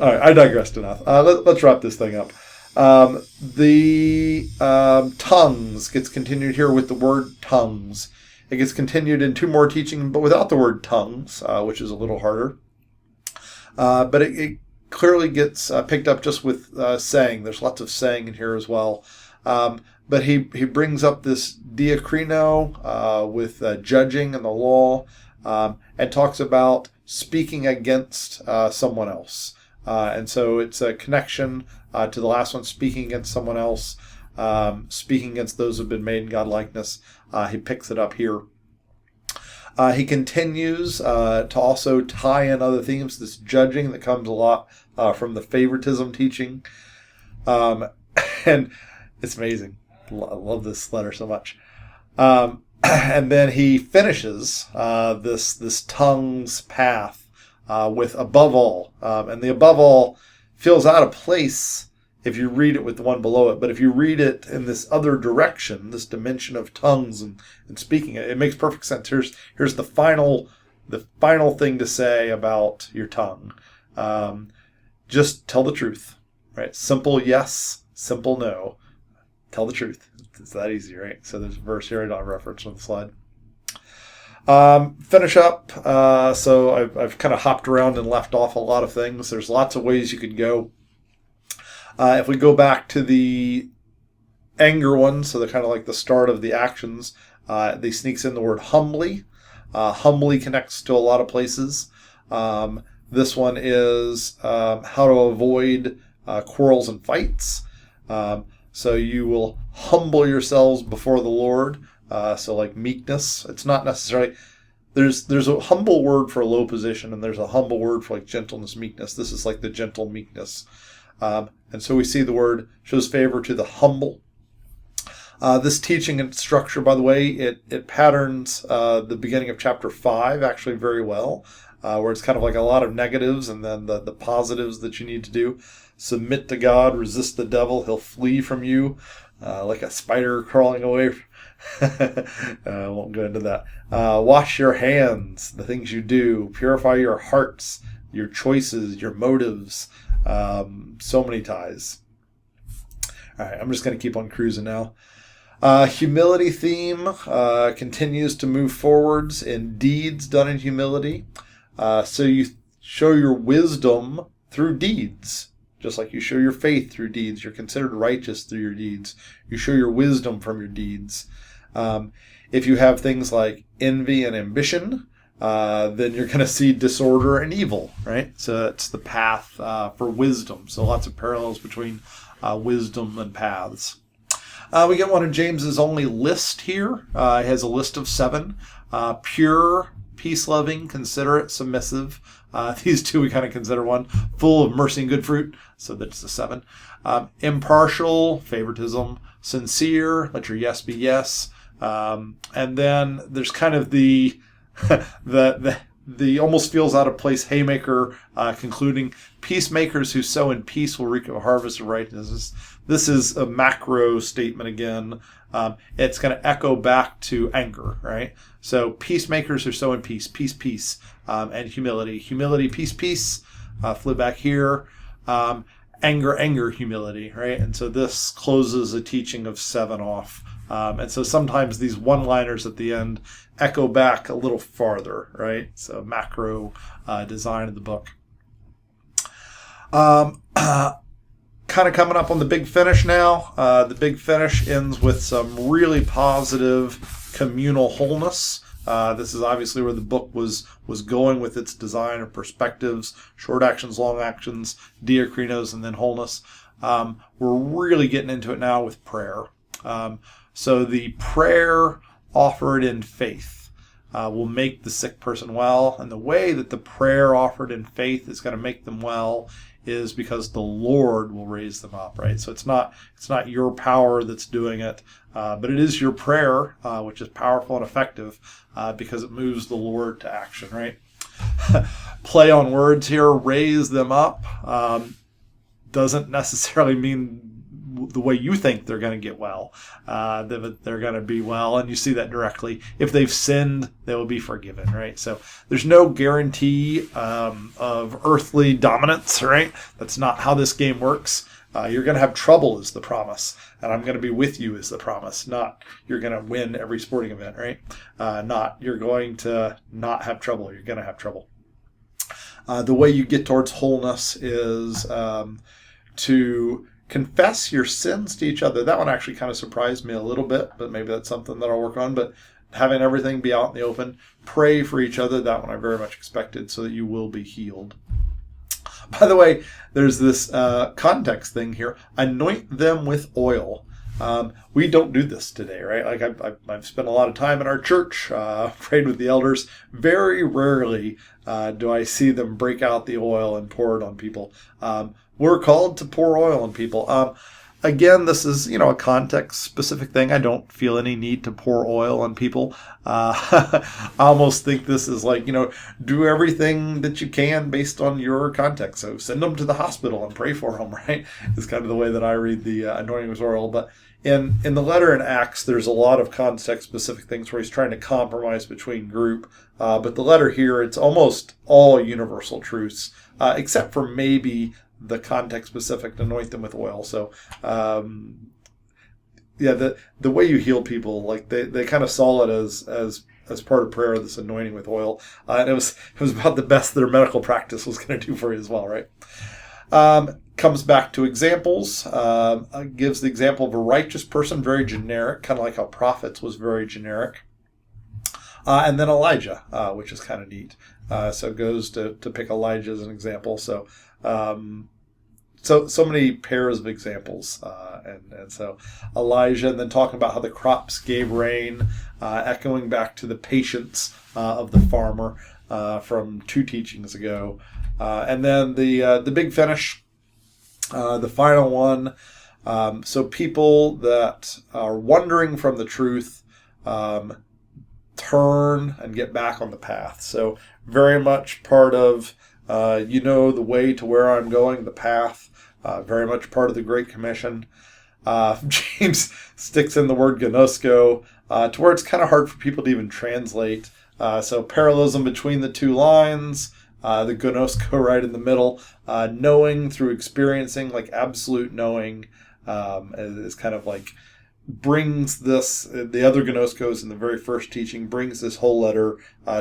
I digressed enough. Let's wrap this thing up. The tongues gets continued here with the word tongues. It gets continued in 2 more teaching, but without the word tongues, which is a little harder. But it clearly gets picked up just with saying. There's lots of saying in here as well. But he brings up this diakrino with judging and the law, and talks about speaking against someone else. And so it's a connection to the last one, speaking against someone else, speaking against those who have been made in God likeness. He picks it up here. He continues to also tie in other themes, this judging that comes a lot from the favoritism teaching. And it's amazing. I love this letter so much. And then he finishes this tongue's path with above all. And the above all feels out of place if you read it with the one below it. But if you read it in this other direction, this dimension of tongues and speaking, it makes perfect sense. Here's the final thing to say about your tongue. Just tell the truth, right? Simple yes, simple no. Tell the truth. It's that easy, right? So there's a verse here I don't reference on the slide. Finish up. So I've kind of hopped around and left off a lot of things. There's lots of ways you could go. If we go back to the anger one, so they're kind of like the start of the actions, they sneaks in the word humbly. Humbly connects to a lot of places. This one is how to avoid quarrels and fights. So you will humble yourselves before the Lord. So like meekness. It's not necessarily... There's a humble word for a low position, and there's a humble word for like gentleness, meekness. This is like the gentle meekness. And so we see the word shows favor to the humble. This teaching and structure, by the way, it patterns the beginning of chapter 5 actually very well, where it's kind of like a lot of negatives and then the positives that you need to do. Submit to God, resist the devil, he'll flee from you, like a spider crawling away I won't go into that. Wash your hands, the things you do. Purify your hearts, your choices, your motives. So many ties. All right, I'm just going to keep on cruising now. Humility theme continues to move forwards in deeds done in humility. So you show your wisdom through deeds. Just like you show your faith through deeds, you're considered righteous through your deeds. You show your wisdom from your deeds. If you have things like envy and ambition, then you're going to see disorder and evil, right? So it's the path for wisdom. So lots of parallels between wisdom and paths. We get one of James's only list here. It has a list of 7. Pure, peace-loving, considerate, submissive. These 2 we kind of consider one. Full of mercy and good fruit. So that's the 7. Impartial, favoritism. Sincere, let your yes be yes. And then there's kind of the almost feels out of place haymaker concluding, peacemakers who sow in peace will reap a harvest of righteousness. This is a macro statement again. It's going to echo back to anger, right? So peacemakers who sow in peace, peace, peace, and humility. Humility, peace, peace. Flip back here. Anger, anger, humility, right? And so this closes a teaching of 7 off. And so sometimes these one-liners at the end echo back a little farther, right? So macro design of the book. Kind of coming up on the big finish now. The big finish ends with some really positive communal wholeness. This is obviously where the book was going with its design of perspectives, short actions, long actions, diakrinos, and then wholeness. We're really getting into it now with prayer. So the prayer offered in faith will make the sick person well. And the way that the prayer offered in faith is going to make them well is because the Lord will raise them up, right? So it's not your power that's doing it, but it is your prayer, which is powerful and effective because it moves the Lord to action, right? Play on words here, raise them up, doesn't necessarily mean the way you think they're going to get well. They're going to be well, and you see that directly. If they've sinned, they will be forgiven, right? So there's no guarantee of earthly dominance, right? That's not how this game works. You're going to have trouble is the promise, and I'm going to be with you is the promise, not you're going to win every sporting event, right? Not you're going to not have trouble. You're going to have trouble. The way you get towards wholeness is to confess your sins to each other. That one actually kind of surprised me a little bit, but maybe that's something that I'll work on. But having everything be out in the open, pray for each other. That one I very much expected, so that you will be healed. By the way, there's this context thing here. Anoint them with oil. We don't do this today, right? Like I've spent a lot of time in our church, prayed with the elders. Very rarely do I see them break out the oil and pour it on people. We're called to pour oil on people. Again, this is, a context-specific thing. I don't feel any need to pour oil on people. I almost think this is like, do everything that you can based on your context. So send them to the hospital and pray for them, right? It's kind of the way that I read the anointing with oil. But in the letter in Acts, there's a lot of context-specific things where he's trying to compromise between group. But the letter here, it's almost all universal truths, except for maybe the context specific to anoint them with oil. So, the way you heal people, like they kind of saw it as part of prayer, this anointing with oil, and it was about the best their medical practice was going to do for you as well, right? Comes back to examples, gives the example of a righteous person, very generic, kind of like how prophets was very generic. And then Elijah, which is kind of neat. So it goes to pick Elijah as an example. So many pairs of examples, and so Elijah, and then talking about how the crops gave rain, echoing back to the patience of the farmer from 2 teachings ago, and then the big finish, the final one. So people that are wandering from the truth turn and get back on the path. So very much part of the way to where I'm going, the path, very much part of the Great Commission. James sticks in the word gnosko to where it's kind of hard for people to even translate. So parallelism between the two lines, the gnosko right in the middle, knowing through experiencing, like absolute knowing, is kind of like brings this, the other gnoskos in the very first teaching, brings this whole letter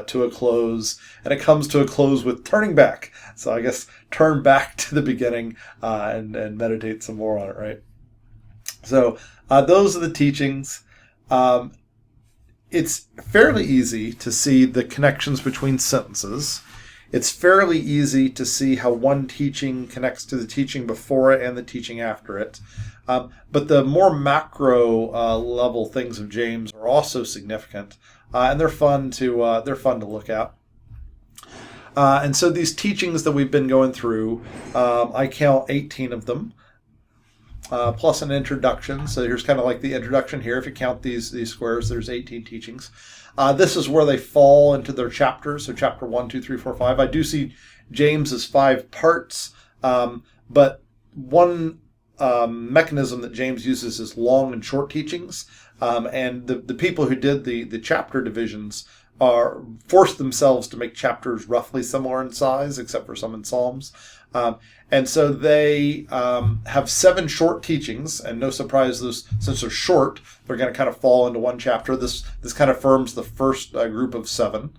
to a close, and it comes to a close with turning back. So I guess turn back to the beginning and meditate some more on it, right? So those are the teachings. It's fairly easy to see the connections between sentences. It's fairly easy to see how one teaching connects to the teaching before it and the teaching after it. But the more macro level things of James are also significant, and they're fun to look at. And so these teachings that we've been going through, I count 18 of them, plus an introduction. So here's kind of like the introduction here. If you count these squares, there's 18 teachings. This is where they fall into their chapters. So chapter 1, 2, 3, 4, 5. I do see James as 5 parts, but one mechanism that James uses is long and short teachings. And the people who did the chapter divisions are forced themselves to make chapters roughly similar in size, except for some in Psalms. And so they have 7 short teachings, and no surprise, those, since they're short, they're going to kind of fall into one chapter. This kind of forms the first group of 7.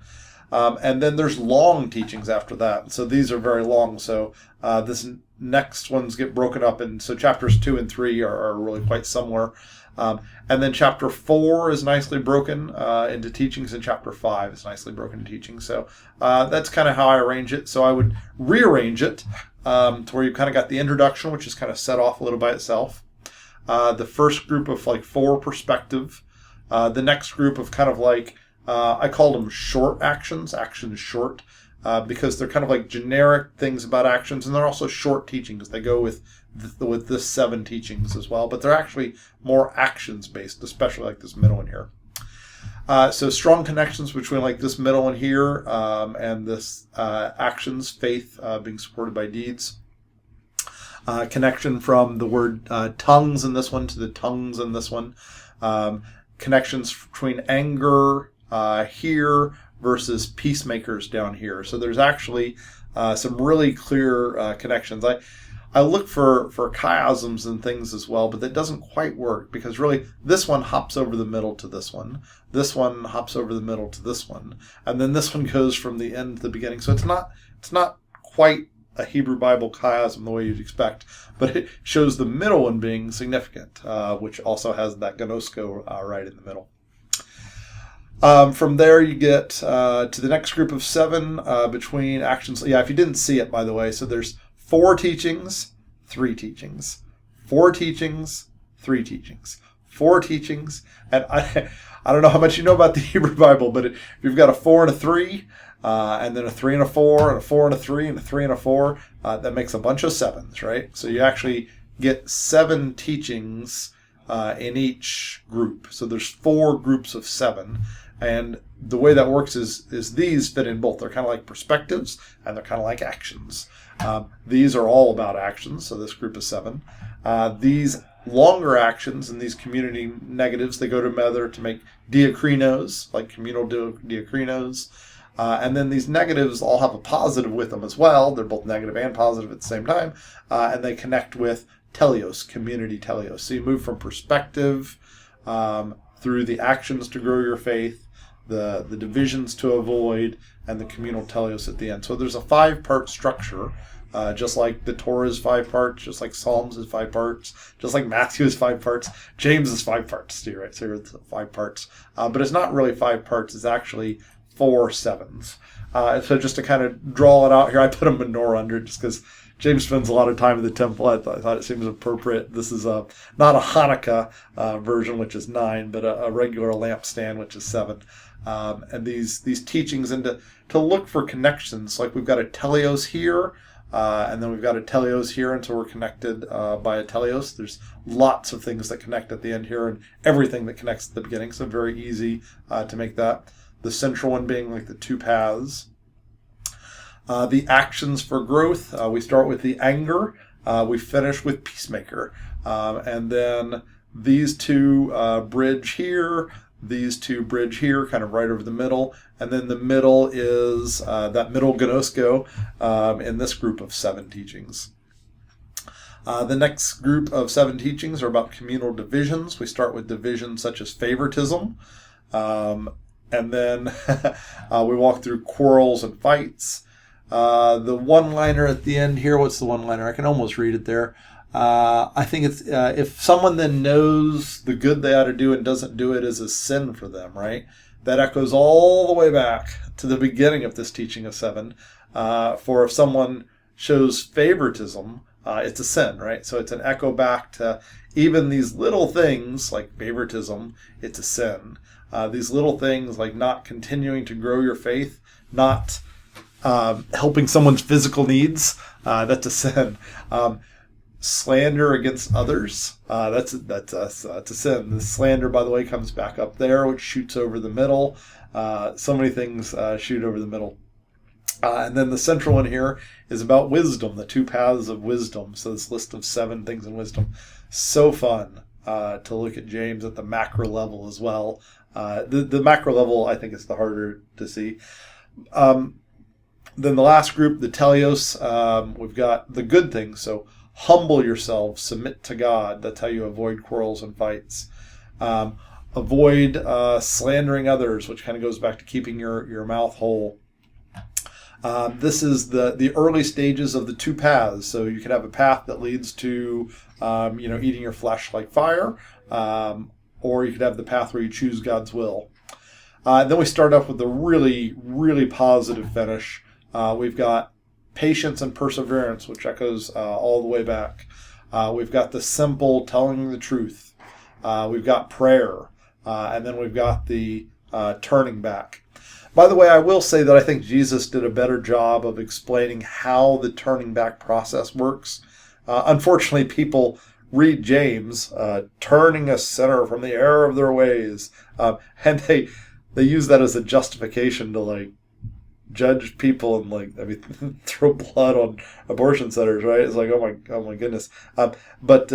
And then there's long teachings after that. So these are very long. So this next ones get broken up. And so chapters 2 and 3 are really quite similar. And then chapter 4 is nicely broken into teachings, and chapter 5 is nicely broken into teachings. So that's kind of how I arrange it. So I would rearrange it to where you've kind of got the introduction, which is kind of set off a little by itself. The first group of like 4 perspective. The next group of kind of like, I called them short actions short, because they're kind of like generic things about actions, and they're also short teachings. They go with this 7 teachings as well, but they're actually more actions based, especially like this middle one here. So strong connections between like this middle one here and this actions, faith being supported by deeds. Connection from the word tongues in this one to the tongues in this one. Connections between anger here versus peacemakers down here. So there's actually some really clear connections. I look for chiasms and things as well, but that doesn't quite work, because really this one hops over the middle to this one. This one hops over the middle to this one. And then this one goes from the end to the beginning. So it's not quite a Hebrew Bible chiasm the way you'd expect, but it shows the middle one being significant, which also has that gnosko right in the middle. From there, you get to the next group of 7 between actions. Yeah, if you didn't see it, by the way, so there's 4 teachings, 3 teachings, 4 teachings, 3 teachings, 4 teachings, and I don't know how much you know about the Hebrew Bible, but if you've got a 4 and a 3, and then a 3 and a 4, and a 4 and a 3, and a 3 and a 4, that makes a bunch of 7s, right? So you actually get 7 teachings in each group. So there's 4 groups of 7. And the way that works is these fit in both. They're kind of like perspectives, and they're kind of like actions. These are all about actions, so this group is 7. These longer actions and these community negatives, they go together to make diakrinos, like communal diakrinos. And then these negatives all have a positive with them as well. They're both negative and positive at the same time. And they connect with teleos, community teleos. So you move from perspective through the actions to grow your faith, the divisions to avoid, and the communal teleos at the end. So there's a 5-part structure, just like the Torah is 5 parts, just like Psalms is 5 parts, just like Matthew is 5 parts, James is 5 parts too, right? So it's 5 parts. But it's not really 5 parts, it's actually 4 7s. So just to kind of draw it out here, I put a menorah under it just because James spends a lot of time in the temple. I thought it seems appropriate. This is not a Hanukkah version, which is 9, but a regular lampstand, which is 7. And these teachings, and to look for connections, like we've got a teleos here, and then we've got a teleos here, and so we're connected by a teleos. There's lots of things that connect at the end here, and everything that connects at the beginning, so very easy to make that. The central one being like the 2 paths. The actions for growth, we start with the anger, We finish with peacemaker. And then these two bridge here, these two bridge here, kind of right over the middle. And then the middle is that middle gnosko in this group of 7 teachings. The next group of 7 teachings are about communal divisions. We start with divisions such as favoritism. And then we walk through quarrels and fights. The one-liner at the end here, what's the one-liner? I can almost read it there. I think it's if someone then knows the good they ought to do and doesn't do it is a sin for them, right? That echoes all the way back to the beginning of this teaching of 7. For if someone shows favoritism, it's a sin, right? So it's an echo back to even these little things like favoritism, it's a sin. These little things like not continuing to grow your faith, not helping someone's physical needs, that's a sin. Slander against others, that's a sin. The slander, by the way, comes back up there, which shoots over the middle. So many things shoot over the middle. And then the central one here is about wisdom, the 2 paths of wisdom. So this list of 7 things in wisdom. So fun to look at James at the macro level as well. The macro level, I think, is the harder to see. Then the last group, the teleos, we've got the good things. So humble yourself, submit to God. That's how you avoid quarrels and fights. Avoid slandering others, which kind of goes back to keeping your mouth whole. This is the early stages of the 2 paths. So you can have a path that leads to eating your flesh like fire, or you could have the path where you choose God's will. Then we start off with a really, really positive finish. We've got patience and perseverance, which echoes all the way back. We've got the simple telling the truth. We've got prayer. And then we've got the turning back. By the way, I will say that I think Jesus did a better job of explaining how the turning back process works. Unfortunately, people read James, turning a sinner from the error of their ways, and they use that as a justification to judge people and throw blood on abortion centers, right? It's like, oh my goodness. But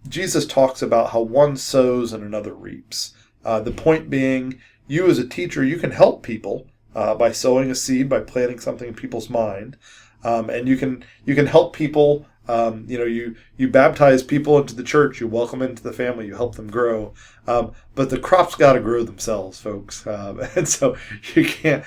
Jesus talks about how one sows and another reaps. The point being, you as a teacher, you can help people by sowing a seed, by planting something in people's mind, and you can help people. You baptize people into the church, you welcome into the family, you help them grow. But the crops got to grow themselves, folks, and so you can't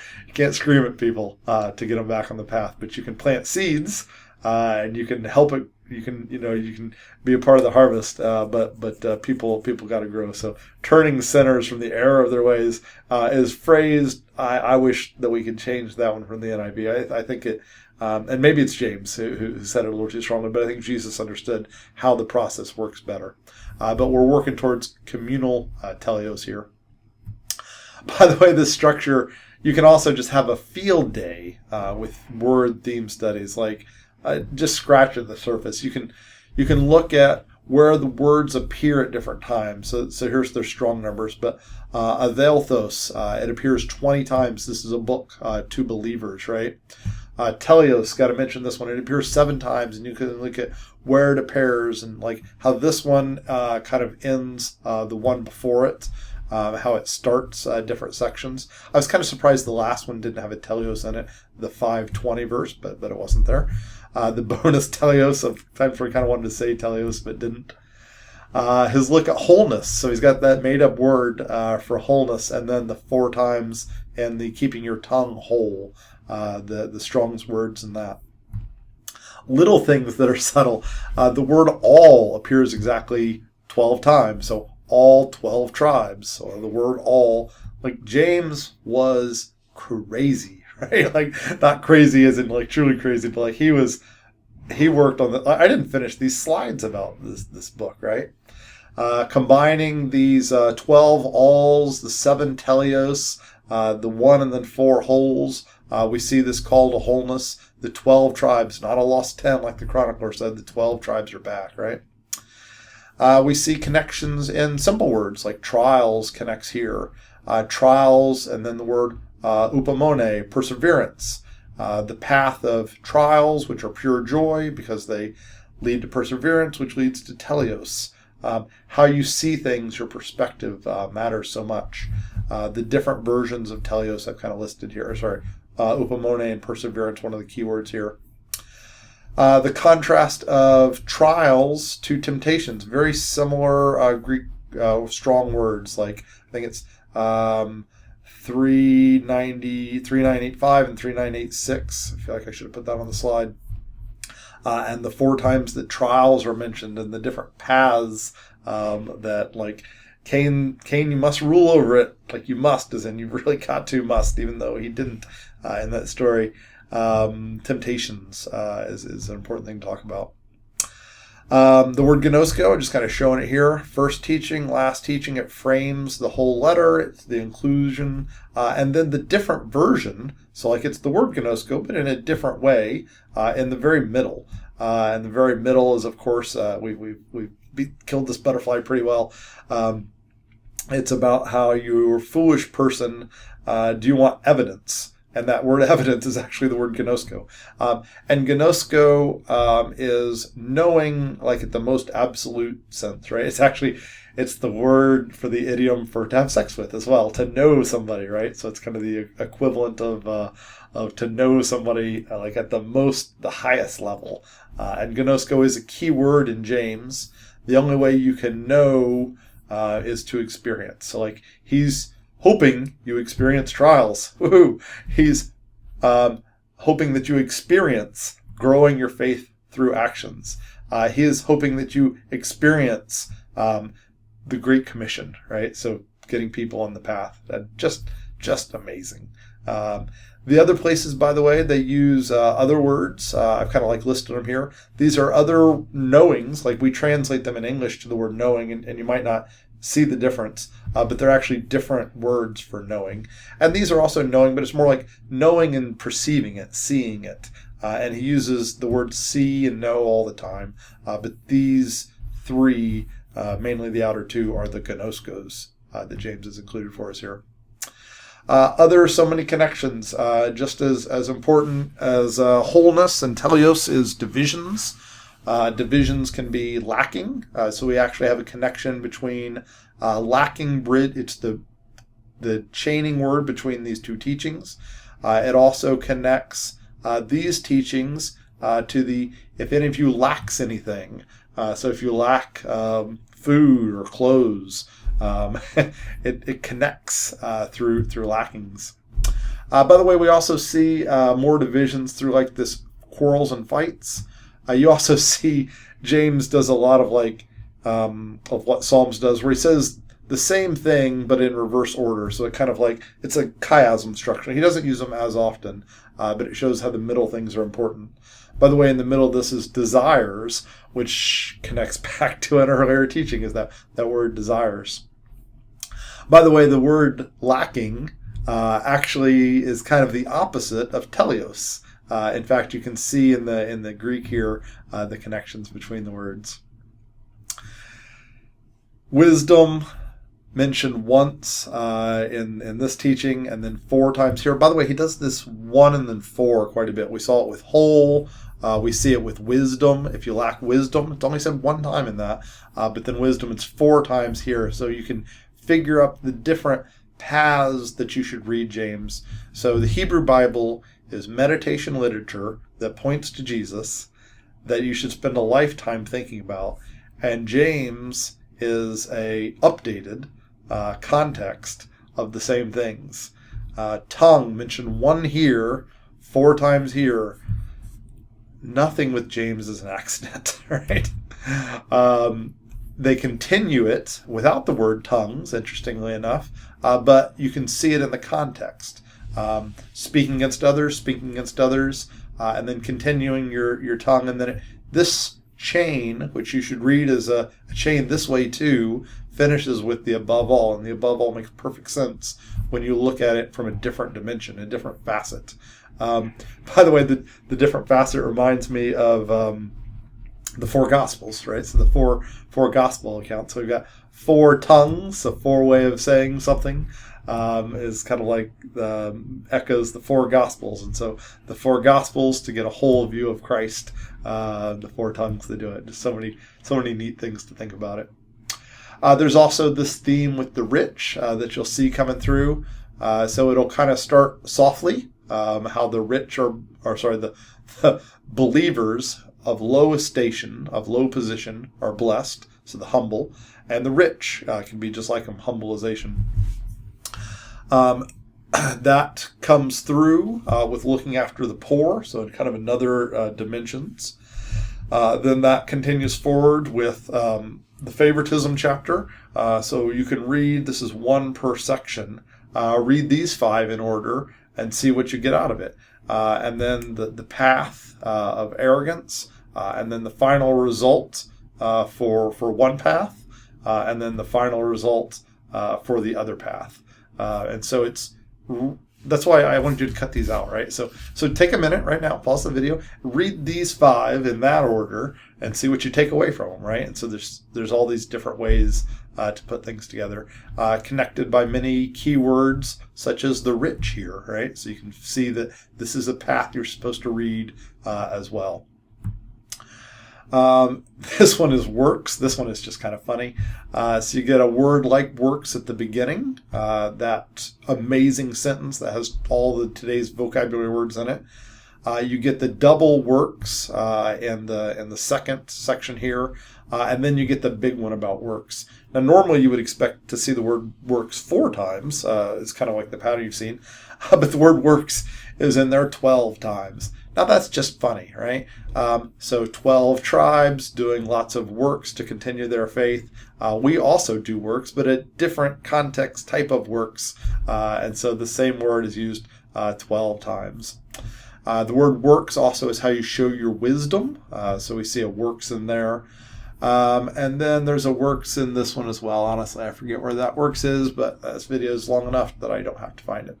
scream at people to get them back on the path. But you can plant seeds, and you can help it. You can be a part of the harvest, but people got to grow. So turning sinners from the error of their ways is phrased. I wish that we could change that one from the NIV. I think it, and maybe it's James who said it a little too strongly, but I think Jesus understood how the process works better. But we're working towards communal teleos here. By the way, this structure, you can also just have a field day with word theme studies, just scratching the surface. You can look at where the words appear at different times. So here's their strong numbers. But adelphos, it appears 20 times. This is a book to believers, right? Teleos, got to mention this one. It appears 7 times, and you can look at where it appears and how this one kind of ends the one before it. How it starts different sections. I was kind of surprised the last one didn't have a teleos in it, the 5:20 verse, but it wasn't there. The bonus teleos, of times where he kind of wanted to say teleos but didn't. His look at wholeness. So he's got that made-up word for wholeness, and then the 4 times and the keeping your tongue whole, the Strong's words in that. Little things that are subtle. The word all appears exactly 12 times, so all 12 tribes. So the word all, James was crazy, right? Not crazy as in truly crazy, but he worked on I didn't finish these slides about this book, right? Combining these 12 alls, the 7 teleos, the 1 and then 4 wholes, we see this call to wholeness, the 12 tribes, not a lost 10 like the chronicler said, the 12 tribes are back, right? We see connections in simple words like trials connects here. Trials, and then the word upamone, perseverance. The path of trials, which are pure joy because they lead to perseverance, which leads to teleos. How you see things, your perspective matters so much. The different versions of teleos I've kind of listed here. Sorry, upomone and perseverance, one of the key words here. The contrast of trials to temptations, very similar Greek strong words, like I think it's 3985 and 3986. I feel like I should have put that on the slide. And the 4 times that trials are mentioned and the different paths that, like, Cain, you must rule over it. Like, you must, as in you've really got to must, even though he didn't in that story. Temptations is an important thing to talk about. The word gnosko, I'm just kind of showing it here. First teaching, last teaching, it frames the whole letter. It's the inclusion. And then the different version, so like it's the word gnosko, but in a different way, in the very middle. And the very middle is, of course, we've killed this butterfly pretty well. It's about how you're a foolish person. Do you want evidence? And that word evidence is actually the word gnosko. And gnosko is knowing, like, at the most absolute sense, right? It's the word for the idiom for to have sex with as well, to know somebody, right? So it's kind of the equivalent of to know somebody, like at the highest level. And gnosko is a key word in James. The only way you can know is to experience. So, like, he's hoping you experience trials. Woohoo! He's hoping that you experience growing your faith through actions. He is hoping that you experience the Great Commission, right? So getting people on the path. Just amazing. The other places, by the way, they use other words. I've kind of like listed them here. These are other knowings. Like, we translate them in English to the word knowing, and you might not see the difference, but they're actually different words for knowing. And these are also knowing, but it's more like knowing and perceiving it, seeing it. And he uses the word see and know all the time. But these 3, mainly the outer 2, are the gnoskos that James has included for us here. So many connections. Just as important as wholeness and teleos is divisions. Divisions can be lacking. So we actually have a connection between lacking bridge. It's the chaining word between these 2 teachings. It also connects these teachings to the, if any of you lacks anything. So if you lack food or clothes, it connects through lackings. By the way, we also see more divisions through, like, this quarrels and fights. You also see James does a lot of of what Psalms does, where he says the same thing but in reverse order. So it kind of like, it's a chiasm structure. He doesn't use them as often, but it shows how the middle things are important. By the way, in the middle, this is desires, which connects back to an earlier teaching, is that word desires. By the way, the word lacking actually is kind of the opposite of teleos. In fact, you can see in the Greek here the connections between the words. Wisdom mentioned once in this teaching, and then 4 times here. By the way, he does this 1 and then 4 quite a bit. We saw it with whole. We see it with wisdom. If you lack wisdom, it's only said 1 time in that. But then wisdom, it's 4 times here. So you can figure out the different paths that you should read James. So the Hebrew Bible is meditation literature that points to Jesus, that you should spend a lifetime thinking about. And James is a updated context of the same things. Tongue, mentioned 1 here, 4 times here. Nothing with James is an accident, right? They continue it without the word tongues, interestingly enough, but you can see it in the context. Speaking against others, and then continuing your tongue. And then this chain, which you should read as a chain this way too, finishes with the above all. And the above all makes perfect sense when you look at it from a different dimension, a different facet. By the way, the different facet reminds me of the 4 Gospels, right? So the four Gospel accounts. So we've got 4 tongues, a 4 way of saying something. is kind of like echoes the four Gospels. And so the four Gospels to get a whole view of Christ, the four tongues that do it. Just so many neat things to think about it. There's also this theme with the rich that you'll see coming through. So it'll kind of start softly, how the rich the believers of low station, of low position, are blessed. So the humble, and the rich can be just like them, humbleization. That comes through with looking after the poor, so kind of another dimensions. Then that continues forward with the favoritism chapter. So you can read, this is one per section, read these 5 in order and see what you get out of it. And then the path of arrogance, and then the final result for one path, and then the final result for the other path. And so that's why I wanted you to cut these out, right? So take a minute right now, pause the video, read these 5 in that order, and see what you take away from them, right? And so there's all these different ways to put things together, connected by many keywords such as the rich here, right? So you can see that this is a path you're supposed to read as well. This one is works. This one is just kind of funny. So you get a word like works at the beginning, that amazing sentence that has all today's vocabulary words in it. You get the double works in the second section here, and then you get the big one about works. Now, normally you would expect to see the word works 4 times. It's kind of like the pattern you've seen, but the word works is in there 12 times. Now that's just funny, right? So 12 tribes doing lots of works to continue their faith. We also do works, but a different context type of works. And so the same word is used 12 times. The word works also is how you show your wisdom. So we see a works in there. And then there's a works in this one as well. Honestly, I forget where that works is, but this video is long enough that I don't have to find it.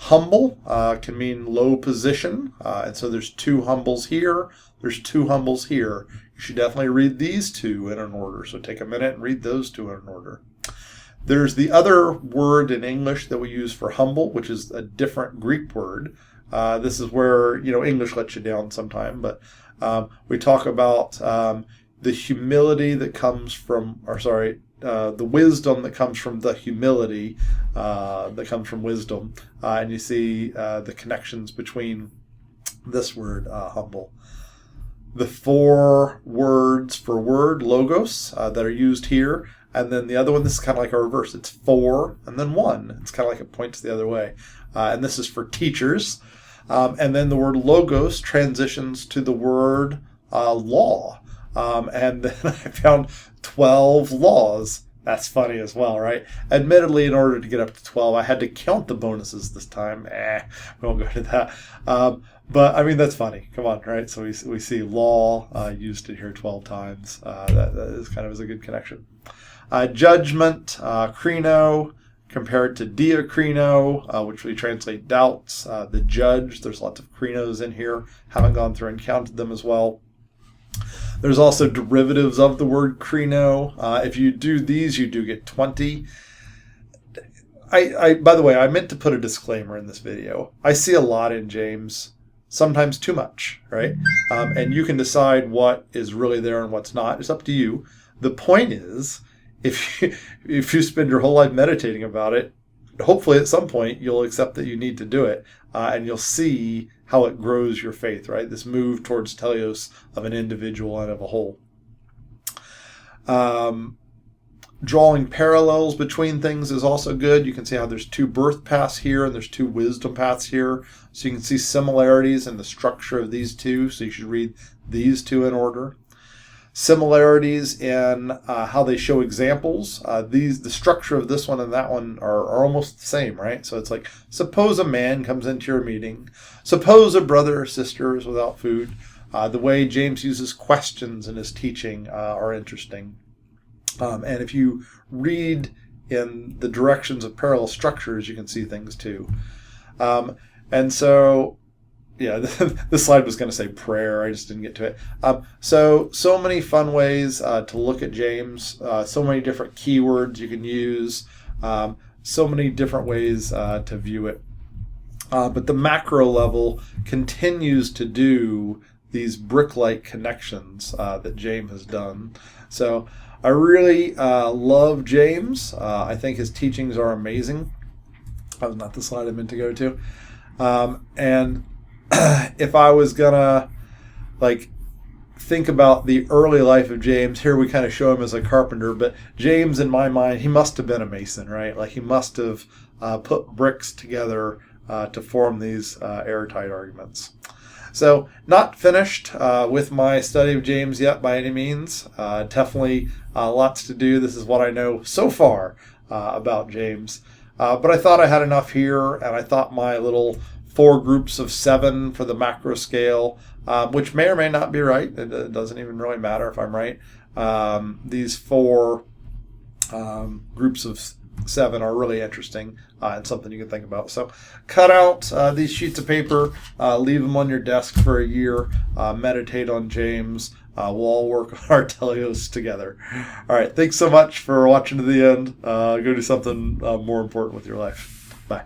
Humble can mean low position, and so there's 2 humbles here, there's 2 humbles here. You should definitely read these 2 in an order, so take a minute and read those 2 in an order. There's the other word in English that we use for humble, which is a different Greek word. This is where, English lets you down sometime, but we talk about the humility that comes from, the wisdom that comes from the humility that comes from wisdom. And you see the connections between this word, humble. The 4 words for word, logos, that are used here. And then the other one, this is kind of like a reverse. It's 4 and then 1. It's kind of like it points the other way. And this is for teachers. And then the word logos transitions to the word law. And then I found 12 laws. That's funny as well, right? Admittedly, in order to get up to 12, I had to count the bonuses this time. We won't go into that. But, I mean, that's funny. Come on, right? So we see law used in here 12 times. That is kind of a good connection. Judgment, krino, compared to diakrino, which we translate doubts. The judge, there's lots of krinos in here. Haven't gone through and counted them as well. There's also derivatives of the word krino. If you do these, you do get 20. By the way, I meant to put a disclaimer in this video. I see a lot in James, sometimes too much, right? And you can decide what is really there and what's not. It's up to you. The point is, if you spend your whole life meditating about it, hopefully at some point you'll accept that you need to do it, and you'll see how it grows your faith, right? This move towards teleos of an individual and of a whole. Drawing parallels between things is also good. You can see how there's 2 birth paths here and there's 2 wisdom paths here. So you can see similarities in the structure of these 2. So you should read these 2 in order. Similarities in how they show examples. The structure of this one and that one are almost the same, right? So it's like, suppose a man comes into your meeting. Suppose a brother or sister is without food. The way James uses questions in his teaching are interesting. And if you read in the directions of parallel structures, you can see things too. And so, yeah, this slide was going to say prayer. I just didn't get to it. So many fun ways to look at James. So many different keywords you can use. so many different ways to view it. But the macro level continues to do these brick-like connections that James has done. So I really love James. I think his teachings are amazing. That was not the slide I meant to go to. And if I was gonna think about the early life of James, here we kind of show him as a carpenter, but James, in my mind, he must have been a mason, right? Like he must have put bricks together to form these airtight arguments. So not finished with my study of James yet by any means. Definitely lots to do. This is what I know so far about James. But I thought I had enough here, and I thought my little 4 groups of 7 for the macro scale, which may or may not be right. It doesn't even really matter if I'm right. These 4 groups of 7 are really interesting and something you can think about. So cut out these sheets of paper, leave them on your desk for a year, meditate on James. We'll all work on our teleos together. All right. Thanks so much for watching to the end. Go do something more important with your life. Bye.